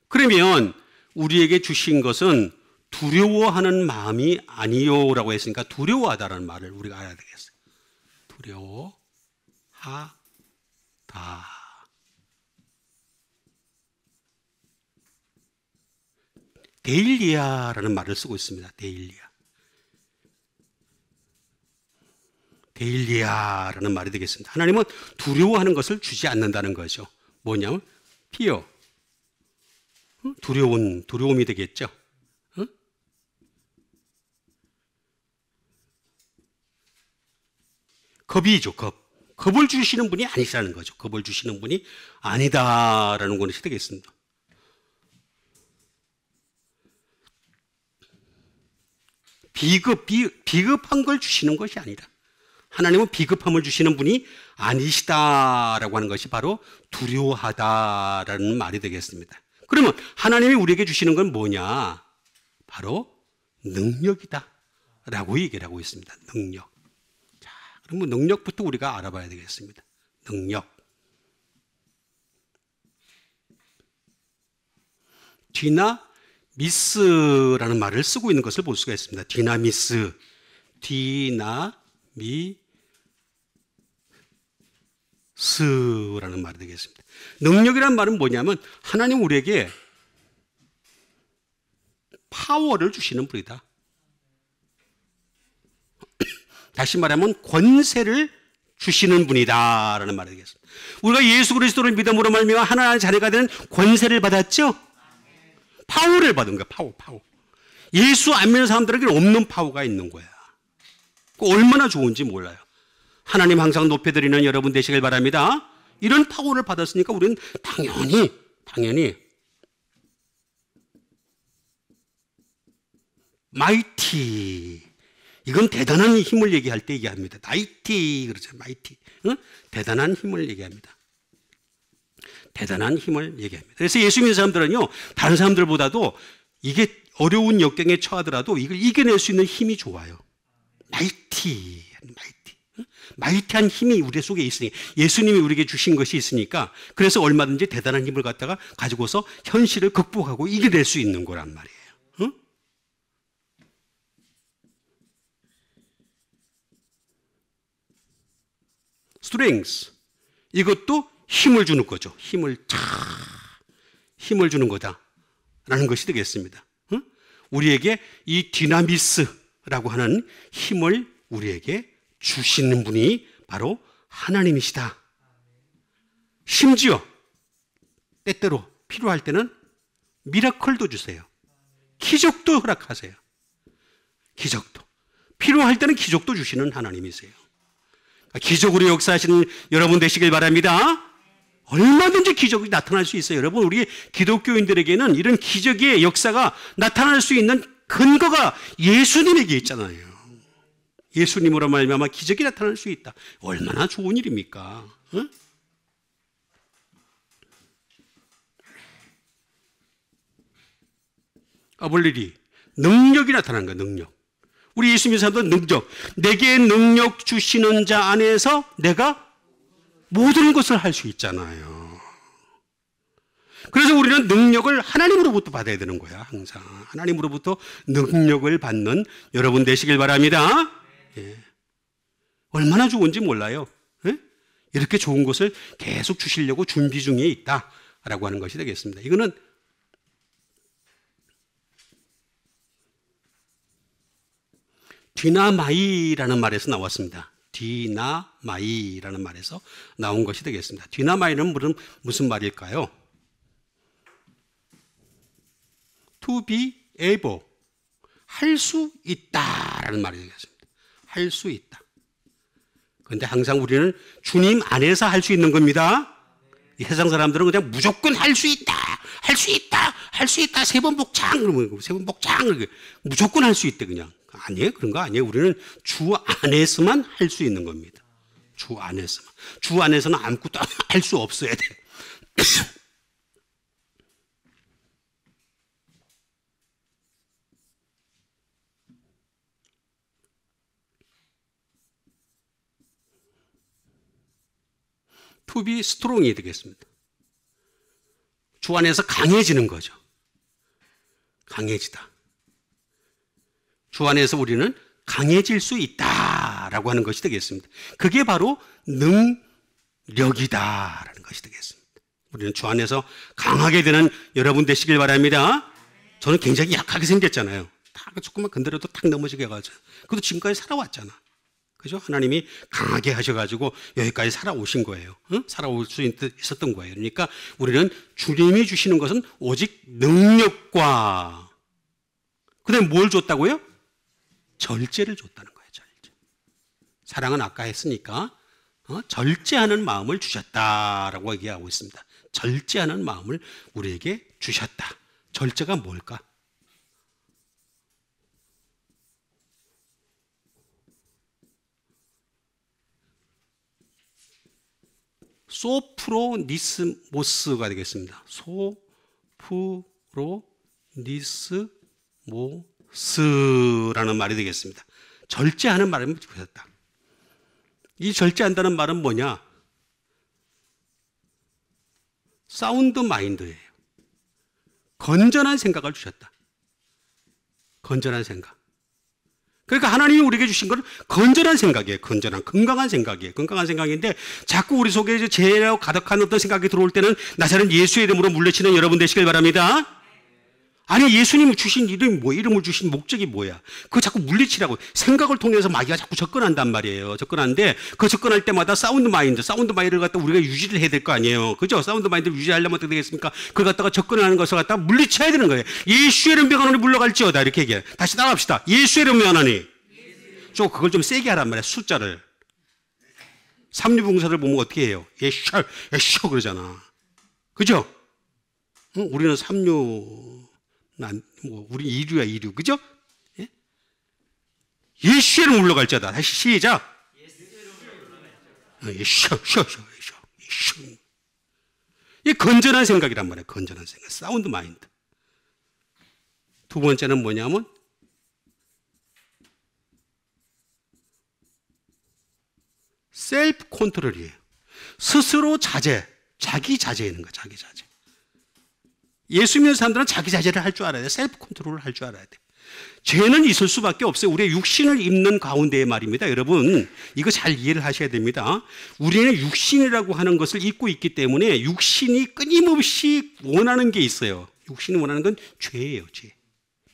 그러면 우리에게 주신 것은 두려워하는 마음이 아니요라고 했으니까 두려워하다라는 말을 우리가 알아야 되겠어요. 두려워하다. 데일리아라는 말을 쓰고 있습니다. 데일리아라는 말이 되겠습니다. 하나님은 두려워하는 것을 주지 않는다는 거죠. 뭐냐면 fear, 두려움이 되겠죠. 겁이죠. 겁을 주시는 분이 아니라는 거죠. 겁을 주시는 분이 아니다라는 것이 되겠습니다. 비급한 걸 주시는 것이 아니라 하나님은 비급함을 주시는 분이 아니시다라고 하는 것이 바로 두려워하다라는 말이 되겠습니다. 그러면 하나님이 우리에게 주시는 건 뭐냐? 바로 능력이다라고 얘기를 하고 있습니다. 능력. 자, 그러면 능력부터 우리가 알아봐야 되겠습니다. 능력. 디나미스라는 말을 쓰고 있는 것을 볼 수가 있습니다. 디나미스라는 말이 되겠습니다. 능력이라는 말은 뭐냐면 하나님 우리에게 파워를 주시는 분이다. 다시 말하면 권세를 주시는 분이다라는 말이 되겠습니다. 우리가 예수 그리스도를 믿음으로 말미암아 하나님의 자녀가 되는 권세를 받았죠? 파워를 받은 거야. 파워. 예수 안 믿는 사람들에게는 없는 파워가 있는 거야. 얼마나 좋은지 몰라요. 하나님 항상 높여드리는 여러분 되시길 바랍니다. 이런 파워를 받았으니까 우리는 당연히 마이티, 이건 대단한 힘을 얘기할 때 얘기합니다. 마이티 그렇죠. 마이티, 응? 대단한 힘을 얘기합니다. 대단한 힘을 얘기합니다. 그래서 예수 믿는 사람들은요, 다른 사람들보다도 이게 어려운 역경에 처하더라도 이걸 이겨낼 수 있는 힘이 좋아요. 마이티, 마이티한 힘이 우리 속에 있으니, 예수님이 우리에게 주신 것이 있으니까, 그래서 얼마든지 대단한 힘을 갖다가 가지고서 현실을 극복하고 이겨낼 수 있는 거란 말이에요. 응? strength, 이것도 힘을 주는 거죠. 힘을 주는 거다라는 것이 되겠습니다. 응? 우리에게 이 디나미스라고 하는 힘을 우리에게 주시는 분이 바로 하나님이시다. 심지어 때때로 필요할 때는 미라클도 주세요. 기적도 허락하세요. 기적도. 필요할 때는 기적도 주시는 하나님이세요. 기적으로 역사하시는 여러분 되시길 바랍니다. 얼마든지 기적이 나타날 수 있어요. 여러분, 우리 기독교인들에게는 이런 기적의 역사가 나타날 수 있는 근거가 예수님에게 있잖아요. 예수님으로 말미암아 기적이 나타날 수 있다. 얼마나 좋은 일입니까? 응? 볼 일이 능력이 나타나는 거야. 능력. 우리 예수 믿는 사람들은 능력, 내게 능력 주시는 자 안에서 내가 모든 것을 할 수 있잖아요. 그래서 우리는 능력을 하나님으로부터 받아야 되는 거야. 항상 하나님으로부터 능력을 받는 여러분 되시길 바랍니다. 예. 얼마나 좋은지 몰라요. 예? 이렇게 좋은 것을 계속 주시려고 준비 중에 있다라고 하는 것이 되겠습니다. 이거는 디나마이라는 말에서 나왔습니다. 디나마이라는 말에서 나온 것이 되겠습니다. 디나마이는 무슨 말일까요? To be able, 할 수 있다라는 말이 되겠습니다. 할 수 있다. 그런데 항상 우리는 주님 안에서 할 수 있는 겁니다. 이 세상 사람들은 그냥 무조건 할 수 있다, 할 수 있다, 할 수 있다, 세 번 복장, 그러면 세 번 복장, 무조건 할 수 있대 그냥. 아니에요. 그런 거 아니에요. 우리는 주 안에서만 할 수 있는 겁니다. 주 안에서만. 주 안에서는 아무것도 할 수 없어야 돼. To be strong이 되겠습니다. 주 안에서 강해지는 거죠. 강해지다. 주 안에서 우리는 강해질 수 있다라고 하는 것이 되겠습니다. 그게 바로 능력이다라는 것이 되겠습니다. 우리는 주 안에서 강하게 되는 여러분 되시길 바랍니다. 저는 굉장히 약하게 생겼잖아요. 딱 조금만 건드려도 탁 넘어지게 해가지고. 그것도 지금까지 살아왔잖아. 그죠? 하나님이 강하게 하셔가지고 여기까지 살아오신 거예요. 응? 살아올 수 있었던 거예요. 그러니까 우리는 주님이 주시는 것은 오직 능력과, 그 다음에 뭘 줬다고요? 절제를 줬다는 거예요. 절제. 사랑은 아까 했으니까 절제하는 마음을 주셨다라고 얘기하고 있습니다. 절제하는 마음을 우리에게 주셨다. 절제가 뭘까? 소프로니스모스가 되겠습니다. 소프로니스모스라는 말이 되겠습니다. 절제하는 말을 주셨다. 이 절제한다는 말은 뭐냐? 사운드 마인드예요. 건전한 생각을 주셨다. 건전한 생각. 그러니까 하나님이 우리에게 주신 건 건전한 생각이에요. 건전한, 건강한 생각이에요. 건강한 생각인데 자꾸 우리 속에 죄로 가득한 어떤 생각이 들어올 때는 나사렛 예수의 이름으로 물리치는 여러분 되시길 바랍니다. 아니, 예수님이 주신 이름이 뭐야? 이름을 주신 목적이 뭐야? 그거 자꾸 물리치라고. 생각을 통해서 마귀가 자꾸 접근한단 말이에요. 접근하는데 그 접근할 때마다 사운드 마인드를 갖다 우리가 유지를 해야 될 거 아니에요. 그죠? 사운드 마인드를 유지하려면 어떻게 되겠습니까? 그걸 갖다가 접근하는 것을 갖다가 물리쳐야 되는 거예요. 예수의 이름 명하노니 물러갈지어다. 이렇게 얘기해요. 다시 따라합시다. 예수의 이름 명하노니. 그걸 좀 세게 하란 말이야. 숫자를. 삼류봉사들 보면 어떻게 해요? 예쇼, 예쇼 그러잖아. 그죠? 우리는 삼류, 우리 이류야, 이류. 그죠? 예? 예쇼를 물러갈자다. 다시 시작. 예쇼, 쇼, 쇼, 쇼, 예쇼. 이 건전한 생각이란 말이에요. 건전한 생각. 사운드 마인드. 두 번째는 뭐냐면 셀프 컨트롤이에요. 스스로 자제, 자기 자제하는 거야. 자기 자제. 예수 믿는 사람들은 자기 자제를 할 줄 알아야 돼. 셀프 컨트롤을 할 줄 알아야 돼. 죄는 있을 수밖에 없어요. 우리의 육신을 입는 가운데에 말입니다. 여러분, 이거 잘 이해를 하셔야 됩니다. 우리는 육신이라고 하는 것을 입고 있기 때문에 육신이 끊임없이 원하는 게 있어요. 육신이 원하는 건 죄예요. 죄.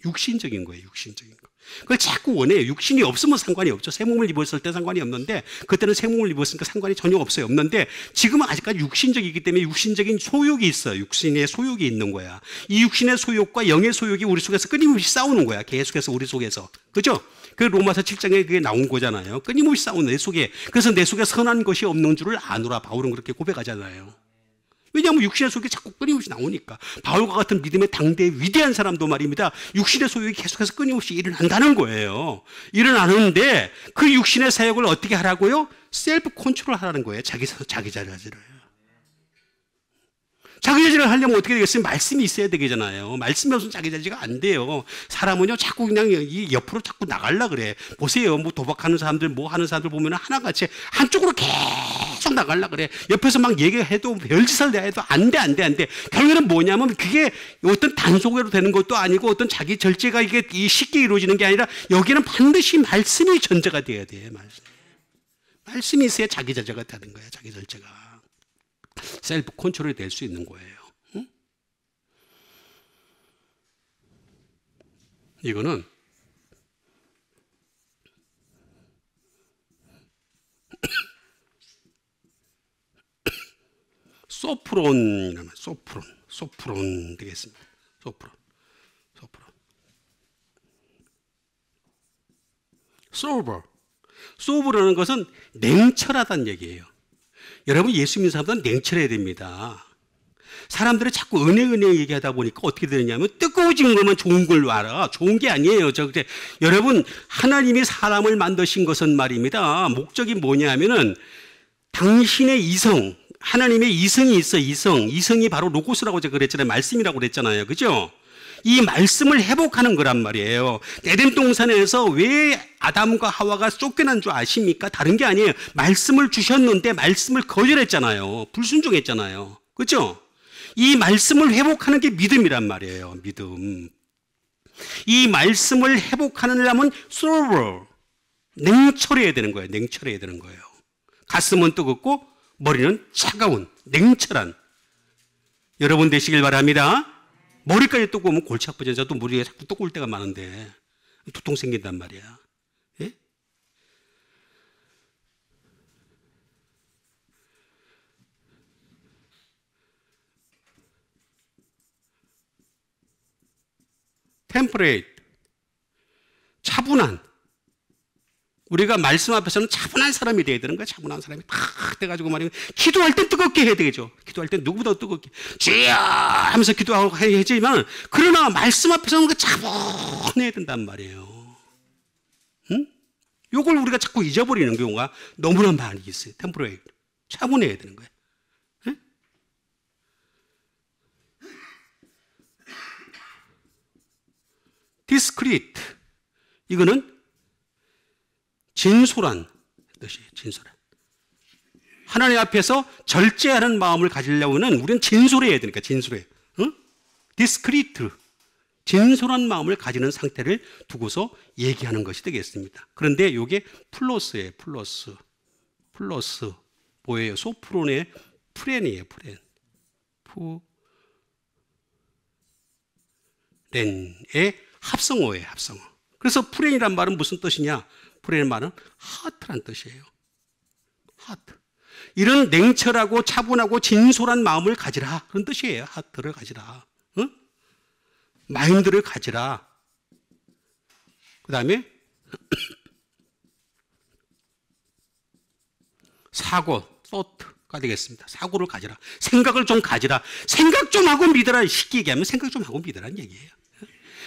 육신적인 거예요. 육신적인 거. 그걸 자꾸 원해요. 육신이 없으면 상관이 없죠. 새 몸을 입었을 때 상관이 없는데, 그때는 새 몸을 입었으니까 상관이 전혀 없어요. 없는데, 지금은 아직까지 육신적이기 때문에 육신적인 소욕이 있어요. 육신의 소욕이 있는 거야. 이 육신의 소욕과 영의 소욕이 우리 속에서 끊임없이 싸우는 거야. 계속해서 우리 속에서. 그죠? 그 로마서 7장에 그게 나온 거잖아요. 끊임없이 싸우는 내 속에. 그래서 내 속에 선한 것이 없는 줄을 아노라. 바울은 그렇게 고백하잖아요. 왜냐하면 육신의 소욕이 자꾸 끊임없이 나오니까. 바울과 같은 믿음의 당대의 위대한 사람도 말입니다. 육신의 소욕이 계속해서 끊임없이 일어난다는 거예요. 일어나는데 그 육신의 사역을 어떻게 하라고요? 셀프 컨트롤 하라는 거예요. 자기 자제를. 자기 자제를 하려면 어떻게 되겠어요? 말씀이 있어야 되잖아요. 말씀이 없으면 자기 자제가 안 돼요. 사람은요, 자꾸 그냥 이 옆으로 자꾸 나가려 그래. 보세요. 뭐 도박하는 사람들, 뭐 하는 사람들 보면 하나같이 한쪽으로 계속 나가려 그래. 옆에서 막 얘기해도 별짓을 해도 안 돼. 결국에는 뭐냐면 그게 어떤 단속으로 되는 것도 아니고 어떤 자기 절제가 이게 쉽게 이루어지는 게 아니라 여기는 반드시 말씀이 전제가 돼야 돼. 말씀이 있어야 자기 자제가 되는 거야. 자기 절제가. 셀프 컨트롤이 될 수 있는 거예요. 응? 이거는 소프론이라면 소프론 되겠습니다. 소프론. 소브라는 것은 냉철하다는 얘기예요. 여러분, 예수 믿는 사람들은 냉철해야 됩니다. 사람들이 자꾸 은혜 얘기하다 보니까 어떻게 되느냐면 뜨거워진 것만 좋은 걸로 알아. 좋은 게 아니에요. 여러분, 하나님이 사람을 만드신 것은 말입니다. 목적이 뭐냐면은 당신의 이성, 하나님의 이성이 있어. 이성이 바로 로고스라고 제가 그랬잖아요. 말씀이라고 그랬잖아요. 그죠? 이 말씀을 회복하는 거란 말이에요. 에덴 동산에서 왜 아담과 하와가 쫓겨난 줄 아십니까? 다른 게 아니에요. 말씀을 주셨는데 말씀을 거절했잖아요. 불순종했잖아요. 그렇죠? 이 말씀을 회복하는 게 믿음이란 말이에요. 믿음. 이 말씀을 회복하려면 sober, 냉철해야 되는 거예요. 냉철해야 되는 거예요. 가슴은 뜨겁고 머리는 차가운, 냉철한 여러분 되시길 바랍니다. 머리까지 뜨거우면 골치 아프죠. 저도 머리에 자꾸 뜨거울 때가 많은데 두통 생긴단 말이야. 예? 템퍼레이트, 차분한. 우리가 말씀 앞에서는 차분한 사람이 돼야 되는 거야. 차분한 사람이 탁 돼가지고 말이면 기도할 때 뜨겁게 해야 되겠죠. 기도할 때 누구보다 뜨겁게 주여 하면서 기도하고 해야지만, 그러나 말씀 앞에서는 그 차분해야 된단 말이에요. 응? 요걸 우리가 자꾸 잊어버리는 경우가 너무나 많이 있어요. 템포레이트, 차분해야 되는 거예요. 응? 디스크리트, 이거는 진솔한 뜻이에요. 진솔한. 하나님 앞에서 절제하는 마음을 가지려고는 우리는 진솔해야 되니까. 진솔해. 응? 디스크리트, 진솔한 마음을 가지는 상태를 두고서 얘기하는 것이 되겠습니다. 그런데 이게 플러스예요. 플러스 뭐예요? 소프론의 프렌이에요. 프렌의 합성어예요. 합성어. 그래서 프렌이란 말은 무슨 뜻이냐? 프렌의 말은 하트란 뜻이에요. 하트. 이런 냉철하고 차분하고 진솔한 마음을 가지라, 그런 뜻이에요. 하트를 가지라. 응? 마인드를 가지라. 그 다음에 사고, thought가 되겠습니다. 사고를 가져라. 생각을 좀 가지라. 생각 좀 하고 믿어라. 쉽게 얘기하면 생각 좀 하고 믿으라는 얘기예요.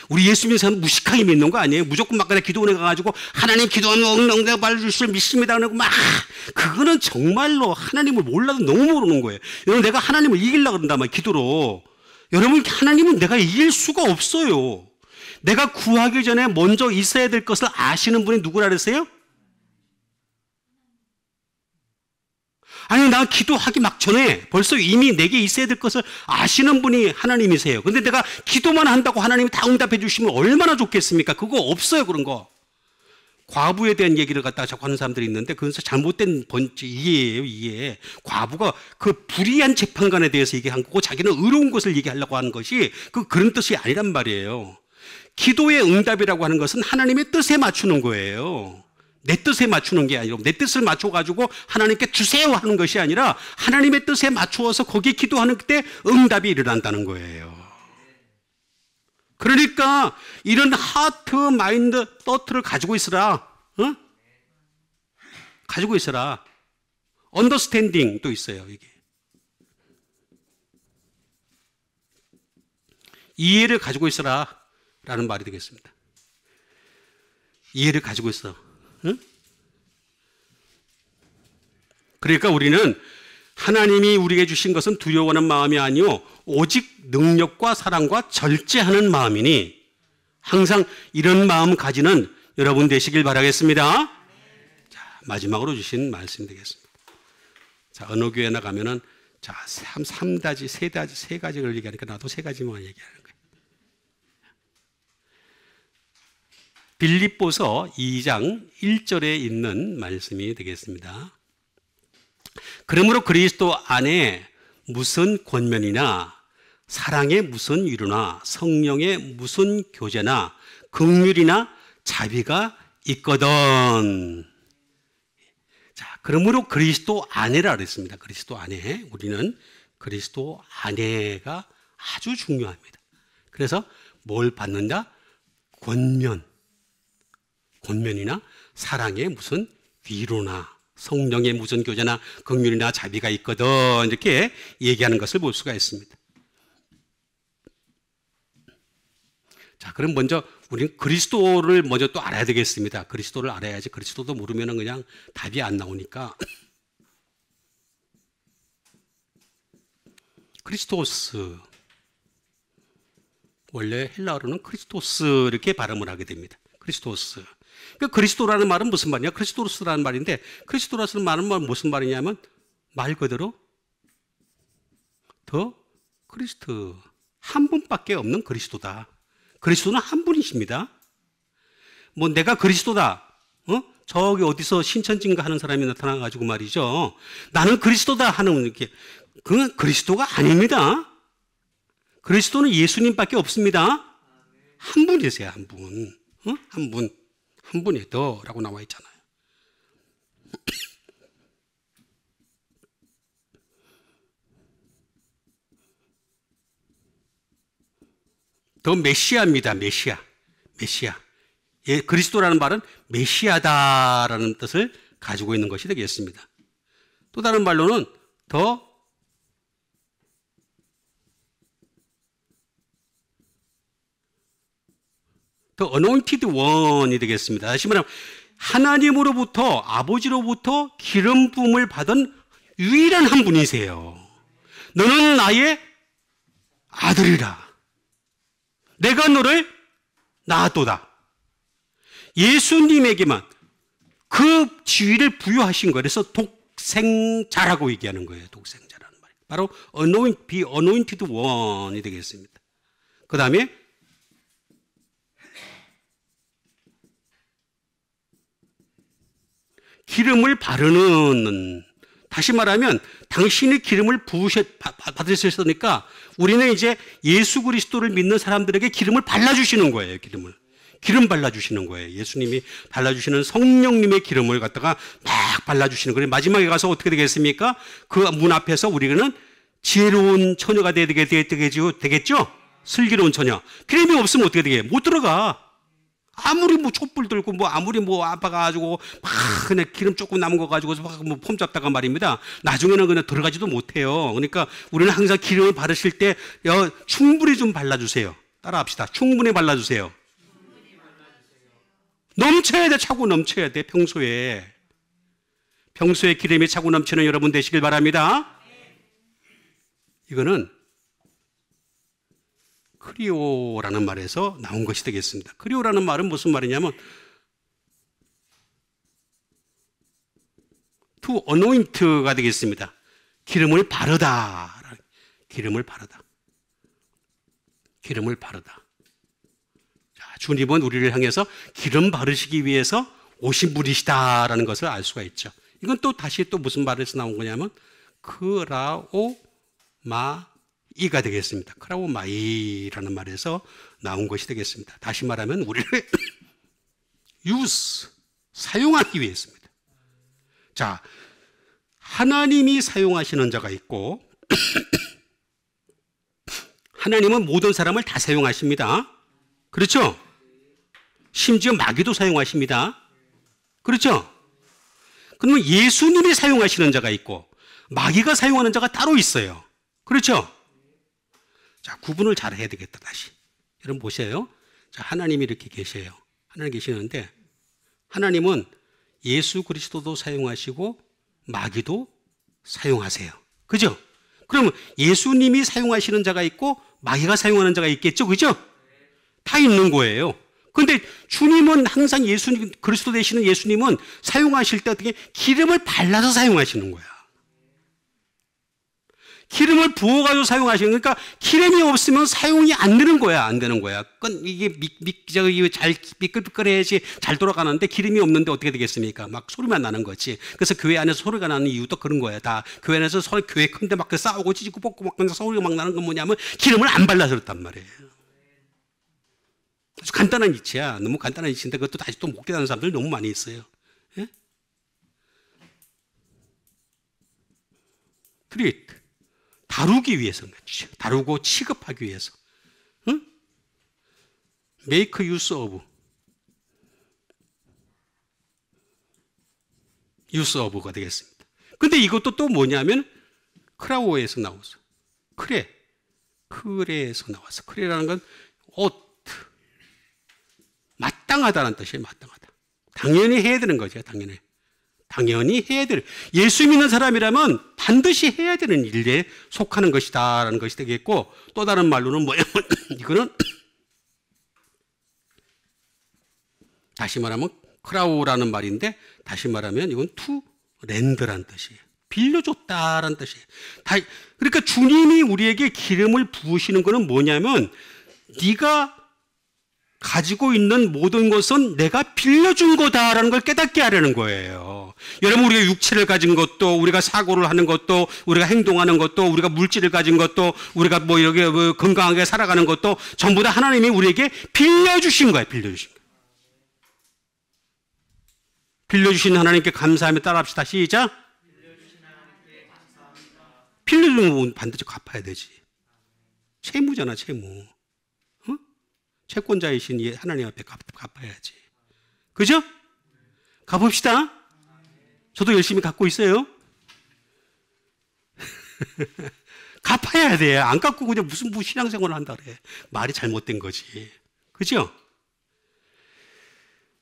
우리 예수 믿는 사람은 무식하게 믿는 거 아니에요. 무조건 막 그냥 기도원에 가가지고 하나님 기도하면 응답을 주실 믿습니다. 그러고 막 그거는 정말로 하나님을 몰라도 너무 모르는 거예요. 여러분 내가 하나님을 이기려고 그런다면 기도로 여러분 하나님은 내가 이길 수가 없어요. 내가 구하기 전에 먼저 있어야 될 것을 아시는 분이 누구라 그랬어요? 아니, 나 기도하기 막 전에 벌써 이미 내게 있어야 될 것을 아시는 분이 하나님이세요. 근데 내가 기도만 한다고 하나님이 다 응답해 주시면 얼마나 좋겠습니까? 그거 없어요, 그런 거. 과부에 대한 얘기를 갖다가 자꾸 하는 사람들이 있는데 그건 잘못된 번지 이해예요, 이해. 과부가 그 불의한 재판관에 대해서 얘기한 거고 자기는 의로운 것을 얘기하려고 하는 것이 그런 뜻이 아니란 말이에요. 기도의 응답이라고 하는 것은 하나님의 뜻에 맞추는 거예요. 내 뜻에 맞추는 게 아니라 내 뜻을 맞춰가지고 하나님께 주세요 하는 것이 아니라 하나님의 뜻에 맞추어서 거기에 기도하는 때 응답이 일어난다는 거예요. 그러니까 이런 하트, 마인드, thought를 가지고 있으라. 어? 가지고 있으라. understanding도 있어요. 이게. 이해를 가지고 있으라 라는 말이 되겠습니다. 이해를 가지고 있어. 응? 그러니까 우리는 하나님이 우리에게 주신 것은 두려워하는 마음이 아니요 오직 능력과 사랑과 절제하는 마음이니 항상 이런 마음 가지는 여러분 되시길 바라겠습니다. 자, 마지막으로 주신 말씀이 되겠습니다. 자, 어느 교회나 가면은 자, 3다지, 세 가지를 얘기하니까 나도 세 가지만 얘기하는 거예요. 빌립보서 2장 1절에 있는 말씀이 되겠습니다. 그러므로 그리스도 안에 무슨 권면이나 사랑의 무슨 위로나 성령의 무슨 교제나 긍휼이나 자비가 있거든. 자, 그러므로 그리스도 안에라 그랬습니다. 그리스도 안에. 우리는 그리스도 안에가 아주 중요합니다. 그래서 뭘 받는다? 권면이나 사랑의 무슨 위로나 성령의 무슨 교제나 긍휼이나 자비가 있거든 이렇게 얘기하는 것을 볼 수가 있습니다. 자, 그럼 먼저 우리는 그리스도를 먼저 또 알아야 되겠습니다. 그리스도를 알아야지 그리스도도 모르면 그냥 답이 안 나오니까 크리스토스 원래 헬라어로는 크리스토스 이렇게 발음을 하게 됩니다. 크리스토스. 그러니까 그리스도라는 말은 무슨 말이냐? 크리스토스라는 말인데 크리스토라는 말은 무슨 말이냐면 말 그대로 더 크리스트 한 분밖에 없는 그리스도다. 그리스도는 한 분이십니다. 뭐 내가 그리스도다. 저기 어디서 신천지인가 하는 사람이 나타나가지고 말이죠. 나는 그리스도다 하는 이렇게 그건 그리스도가 아닙니다. 그리스도는 예수님밖에 없습니다. 한 분이세요, 한 분. 한 분. 한 분이 더라고 나와 있잖아요. 더 메시아입니다. 메시아. 예, 그리스도라는 말은 메시아다라는 뜻을 가지고 있는 것이 되겠습니다. 또 다른 말로는 더 anointed one이 되겠습니다. 다시 말하면 하나님으로부터 아버지로부터 기름 부음을 받은 유일한 한 분이세요. 너는 나의 아들이라. 내가 너를 낳았도다. 예수님에게만 그 지위를 부여하신 거예요. 그래서 독생자라고 얘기하는 거예요. 독생자라는 말. 바로 be anointed one이 되겠습니다. 그 다음에 기름을 바르는, 다시 말하면 당신이 기름을 받으셨으니까 우리는 이제 예수 그리스도를 믿는 사람들에게 기름을 발라주시는 거예요. 기름 발라주시는 거예요. 예수님이 발라주시는 성령님의 기름을 갖다가 막 발라주시는 거예요. 마지막에 가서 어떻게 되겠습니까? 그 문 앞에서 우리는 지혜로운 처녀가 되겠죠? 슬기로운 처녀. 기름이 없으면 어떻게 되게? 못 들어가. 아무리 뭐 촛불 들고 뭐 아무리 뭐 아파가지고 막 그냥 기름 조금 남은 거 가지고 막 뭐 폼 잡다가 말입니다. 나중에는 그냥 들어가지도 못해요. 그러니까 우리는 항상 기름을 바르실 때 충분히 좀 발라주세요. 따라합시다. 충분히 발라주세요. 넘쳐야 돼. 차고 넘쳐야 돼. 평소에 기름이 차고 넘치는 여러분 되시길 바랍니다. 이거는 크리오라는 말에서 나온 것이 되겠습니다. 크리오라는 말은 무슨 말이냐면 to anoint가 되겠습니다. 기름을 바르다. 기름을 바르다. 기름을 바르다. 자, 주님은 우리를 향해서 기름 바르시기 위해서 오신 분이시다라는 것을 알 수가 있죠. 이건 또 다시 또 무슨 말에서 나온 거냐면 크라오마이가 되겠습니다. 크라오마이라는 말에서 나온 것이 되겠습니다. 다시 말하면 우리를 사용하기 위해서입니다. 자, 하나님이 사용하시는 자가 있고 하나님은 모든 사람을 다 사용하십니다. 그렇죠? 심지어 마귀도 사용하십니다. 그렇죠? 그러면 예수님이 사용하시는 자가 있고 마귀가 사용하는 자가 따로 있어요. 그렇죠? 자, 구분을 잘 해야 되겠다. 다시 여러분 보세요. 자, 하나님이 이렇게 계세요. 하나님 계시는데 하나님은 예수 그리스도도 사용하시고 마귀도 사용하세요. 그죠? 그러면 예수님이 사용하시는 자가 있고 마귀가 사용하는 자가 있겠죠. 그죠? 다 있는 거예요. 그런데 주님은 항상 예수님, 그리스도 되시는 예수님은 사용하실 때 어떻게 기름을 발라서 사용하시는 거야. 기름을 부어가지고 사용하시는, 그러니까 기름이 없으면 사용이 안 되는 거야. 안 되는 거야. 이게 잘 미끌미끌해야지 잘 돌아가는데 기름이 없는데 어떻게 되겠습니까? 막 소리만 나는 거지. 그래서 교회 안에서 소리가 나는 이유도 그런 거야. 다 교회 안에서 교회 큰데 막 싸우고 찢고 뽑고 막 소리가 막 나는 건 뭐냐면 기름을 안 발라서 그렇단 말이에요. 아주 간단한 이치야. 너무 간단한 이치인데 그것도 다시 또 목대하는 사람들 너무 많이 있어요. 예? 트릿. 다루기 위해서, 다루고 취급하기 위해서. 응? Make use of. use of가 되겠습니다. 근데 이것도 또 뭐냐면 크라오에서 나왔어. 크레에서 나왔어. 크레라는 건 옷. 마땅하다는 뜻이에요. 마땅하다. 당연히 해야 되는 거죠. 당연히 해야 되는. 예수 믿는 사람이라면 반드시 해야 되는 일에 속하는 것이다라는 것이 되겠고, 또 다른 말로는 뭐냐면 이거는 다시 말하면 크라우라는 말인데 다시 말하면 이건 투 렌드라는 뜻이에요. 빌려줬다라는 뜻이에요. 그러니까 주님이 우리에게 기름을 부으시는 것은 뭐냐면 네가 가지고 있는 모든 것은 내가 빌려준 거다라는 걸 깨닫게 하려는 거예요. 여러분, 우리가 육체를 가진 것도, 우리가 사고를 하는 것도, 우리가 행동하는 것도, 우리가 물질을 가진 것도, 우리가 뭐 이렇게 건강하게 살아가는 것도 전부 다 하나님이 우리에게 빌려주신 거예요. 빌려주신 하나님께 감사하며 따라합시다. 시작. 빌려주는 건 반드시 갚아야 되지. 채무잖아, 채무. 채권자이신 하나님 앞에 갚아야지. 그죠? 가봅시다. 저도 열심히 갚고 있어요. 갚아야 돼. 안 갚고 그냥 무슨 신앙생활을 한다 그래. 말이 잘못된 거지. 그죠?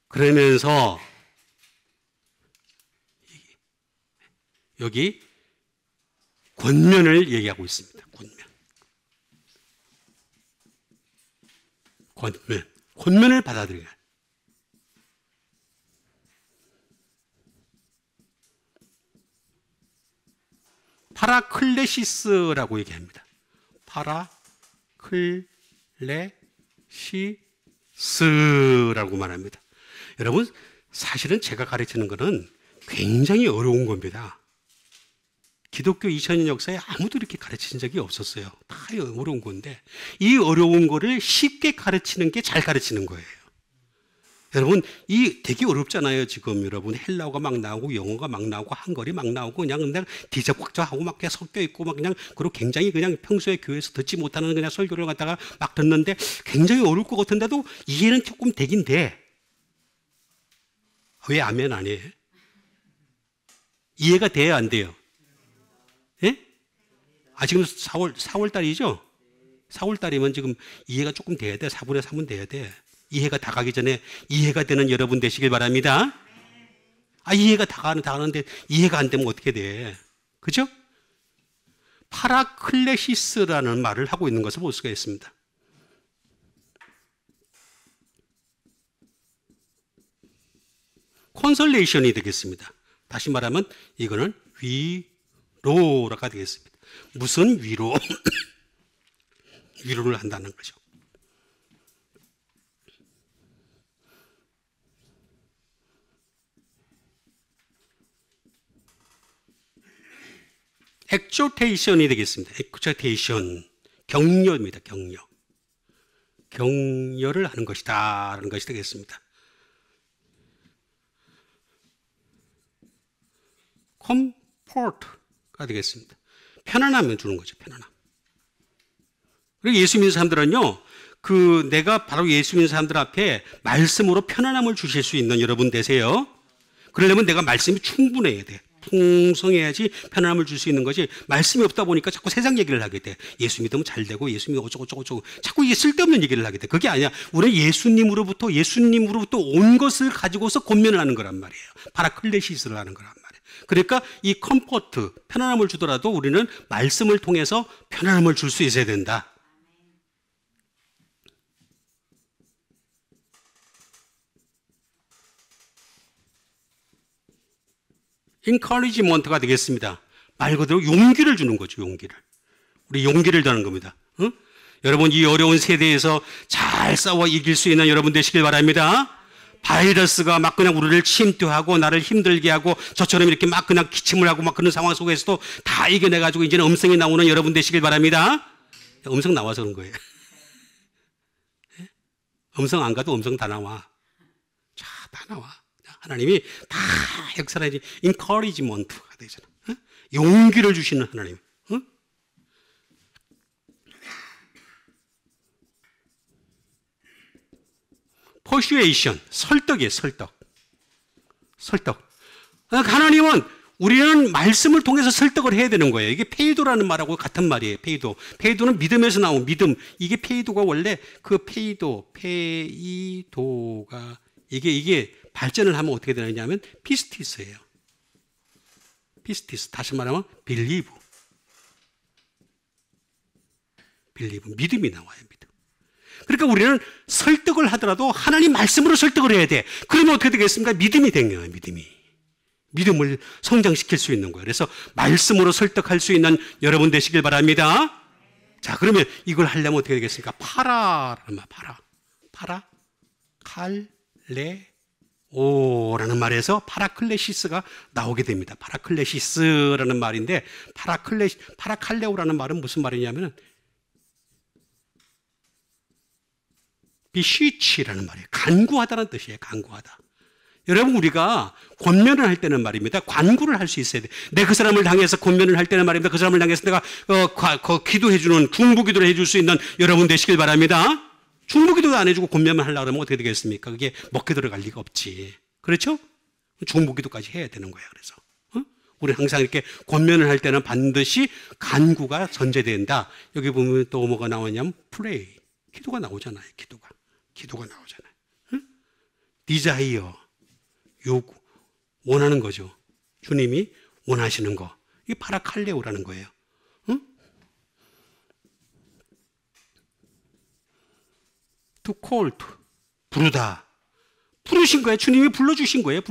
그러면서 여기 권면을 얘기하고 있습니다. 권면을 받아들여야. 파라클레시스라고 얘기합니다. 파라클레시스라고 말합니다. 여러분, 사실은 제가 가르치는 것은 굉장히 어려운 겁니다. 기독교 2000년 역사에 아무도 이렇게 가르치신 적이 없었어요. 다 어려운 건데 이 어려운 거를 쉽게 가르치는 게 잘 가르치는 거예요. 여러분, 이 되게 어렵잖아요. 지금 여러분 헬라어가 막 나오고 영어가 막 나오고 한글이 막 나오고 그냥 뒤적박적하고 막 그냥 섞여 있고 막 그냥 그리고 굉장히 그냥 평소에 교회에서 듣지 못하는 그냥 설교를 갖다가 막 듣는데 굉장히 어려울 것 같은데도 이해는 조금 되긴 돼. 왜 아멘 안 해? 이해가 돼야 안 돼요? 예? 지금 4월 달이죠? 4월 달이면 지금 이해가 조금 돼야 돼. 4분의 3은 돼야 돼. 이해가 다 가기 전에 이해가 되는 여러분 되시길 바랍니다. 이해가 다 가는데 이해가 안 되면 어떻게 돼? 그죠? 파라클레시스라는 말을 하고 있는 것을 볼 수가 있습니다. 콘솔레이션이 되겠습니다. 다시 말하면 이거는 위로가 되겠습니다. 무슨 위로? 위로를 한다는 거죠. 엑조테이션이 되겠습니다. 엑조테이션, 격려입니다. 격려를 하는 것이다 라는 것이 되겠습니다. 컴포트가 되겠습니다. 편안함을 주는 거죠. 편안함. 그리고 예수 믿는 사람들은요, 내가 바로 예수 믿는 사람들 앞에 말씀으로 편안함을 주실 수 있는 여러분 되세요. 그러려면 내가 말씀이 충분해야 돼. 풍성해야지 편안함을 줄 수 있는 것이, 말씀이 없다 보니까 자꾸 세상 얘기를 하게 돼. 예수 믿으면 잘 되고 예수 믿으면 어쩌고 자꾸 이게 쓸데없는 얘기를 하게 돼. 그게 아니야. 우리는 예수님으로부터 온 것을 가지고서 권면을 하는 거란 말이에요. 파라클레시스를 하는 거란 말이에요. 그러니까 이 컴포트, 편안함을 주더라도 우리는 말씀을 통해서 편안함을 줄 수 있어야 된다. encouragement가 되겠습니다. 말 그대로 용기를 주는 거죠. 우리 용기를 주는 겁니다. 응? 여러분, 이 어려운 세대에서 잘 싸워 이길 수 있는 여러분 되시길 바랍니다. 바이러스가 막 그냥 우리를 침투하고 나를 힘들게 하고 저처럼 이렇게 막 그냥 기침을 하고 막 그런 상황 속에서도 다 이겨내가지고 이제는 음성이 나오는 여러분 되시길 바랍니다. 음성 나와서 그런 거예요. 음성 안 가도 음성 다 나와. 자, 다 나와. 하나님이 다 역사라지 encouragement가 되잖아. 어? 용기를 주시는 하나님. 어? persuasion, 설득이에요. 설득. 하나님은 우리는 말씀을 통해서 설득을 해야 되는 거예요. 이게 페이도라는 말하고 같은 말이에요. 페이도는 믿음에서 나온 믿음. 이게 페이도가 원래 페이도가 이게 발전을 하면 어떻게 되느냐면 피스티스예요. 피스티스. 다시 말하면 believe. 믿음이 나와요. 믿음. 그러니까 우리는 설득을 하더라도 하나님 말씀으로 설득을 해야 돼. 그러면 어떻게 되겠습니까? 믿음이 생겨요. 믿음을 성장시킬 수 있는 거예요. 그래서 말씀으로 설득할 수 있는 여러분 되시길 바랍니다. 자, 그러면 이걸 하려면 어떻게 되겠습니까? 파라라는 말, 오라는 말에서 파라클레시스가 나오게 됩니다. 파라클레시스라는 말인데, 파라칼레오라는 말은 무슨 말이냐면 비시치라는 말이에요. 간구하다는 뜻이에요. 간구하다. 여러분, 우리가 권면을 할 때는 말입니다. 간구를 할 수 있어야 돼. 내 그 사람을 향해서 권면을 할 때는 말입니다. 그 사람을 향해서 내가 기도해주는, 중보기도를 해줄 수 있는 여러분 되시길 바랍니다. 중보기도도 안 해주고 권면만 하려고 하면 어떻게 되겠습니까? 그게 먹게 들어갈 리가 없지. 그렇죠? 중보기도까지 해야 되는 거야. 그래서 우리 항상 이렇게 권면을 할 때는 반드시 간구가 전제된다. 여기 보면 또 뭐가 나오냐면 pray, 기도가 나오잖아요. 기도가 나오잖아요. desire, 요구, 원하는 거죠. 주님이 원하시는 거. 이게 파라칼레오라는 거예요. to call, 부르다. 부르신 거예요. 주님이 불러주신 거예요.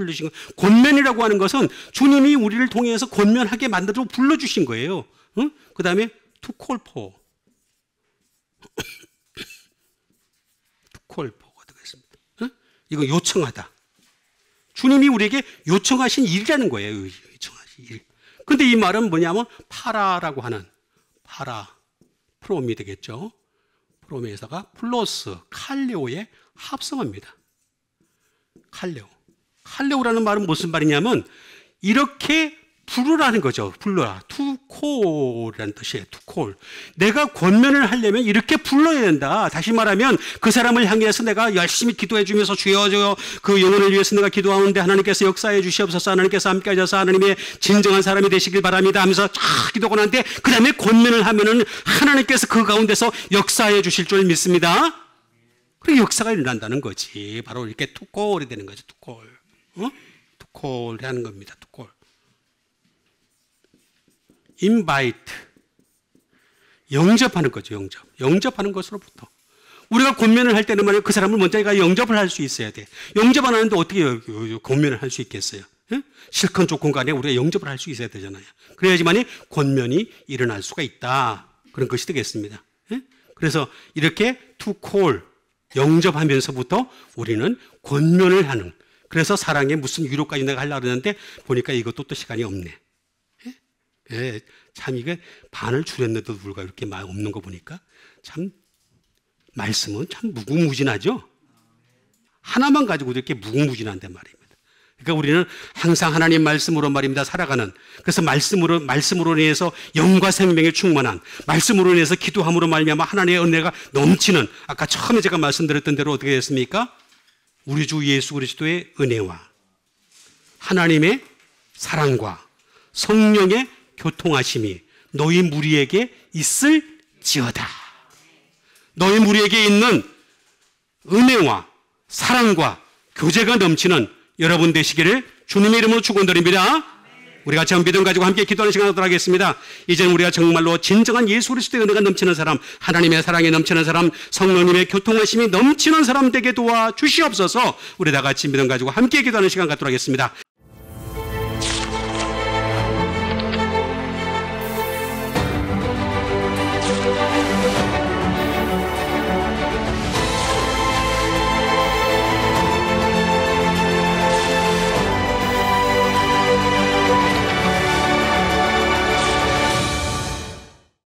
권면이라고 하는 것은 주님이 우리를 통해서 권면하게 만들어 불러주신 거예요. 그 다음에 to call for. to call for가 되겠습니다. 이거 요청하다. 주님이 우리에게 요청하신 일이라는 거예요. 요청하신 일. 근데 이 말은 뭐냐면 파라라고 하는 프롬이 되겠죠. 프롬에서가 플러스 칼레오의 합성어입니다. 칼레오라는 말은 무슨 말이냐면 이렇게 부르라는 거죠. 불러라. to call이라는 뜻이에요. to call. 내가 권면을 하려면 이렇게 불러야 된다. 다시 말하면 그 사람을 향해서 내가 열심히 기도해 주면서 주여 주여 그 영혼을 위해서 내가 기도하는데 하나님께서 역사해 주시옵소서, 하나님께서 함께 하셔서 하나님의 진정한 사람이 되시길 바랍니다 하면서 쫙 기도하고 난데 그 다음에 권면을 하면은 하나님께서 그 가운데서 역사해 주실 줄 믿습니다. 그리고 역사가 일어난다는 거지. 바로 이렇게 to call이 되는 거죠. to call. to call 하는 겁니다. to call. invite. 영접하는 거죠. 영접하는 것으로부터. 우리가 권면을 할 때는 말이야 그 사람을 먼저 영접을 할 수 있어야 돼. 영접 안 하는데 어떻게 권면을 할 수 있겠어요? 실컷 좋건 간에 우리가 영접을 할 수 있어야 되잖아요. 그래야지만이 권면이 일어날 수가 있다. 그런 것이 되겠습니다. 그래서 이렇게 to call, 영접하면서부터 우리는 권면을 하는. 그래서 사랑의 무슨 위로까지 내가 하려고 했는데 보니까 이것도 또 시간이 없네. 예, 참 이게 반을 줄였는데도 불구하고 이렇게 말 없는 거 보니까 참 말씀은 참 무궁무진하죠. 하나만 가지고도 이렇게 무궁무진한데 말입니다. 그러니까 우리는 항상 하나님 말씀으로 말입니다 살아가는. 그래서 말씀으로 인해서 영과 생명에 충만한, 말씀으로 인해서 기도함으로 말미암아 하나님의 은혜가 넘치는, 아까 처음에 제가 말씀드렸던 대로 어떻게 됐습니까? 우리 주 예수 그리스도의 은혜와 하나님의 사랑과 성령의 교통하심이 너희 무리에게 있을지어다. 너희 무리에게 있는 은혜와 사랑과 교제가 넘치는 여러분 되시기를 주님의 이름으로 축원드립니다. 우리 같이 한 믿음 가지고 함께 기도하는 시간 갖도록 하겠습니다. 이제는 우리가 정말로 진정한 예수 그리스도의 은혜가 넘치는 사람, 하나님의 사랑이 넘치는 사람, 성령님의 교통하심이 넘치는 사람 되게 도와 주시옵소서. 우리 다 같이 믿음 가지고 함께 기도하는 시간 갖도록 하겠습니다.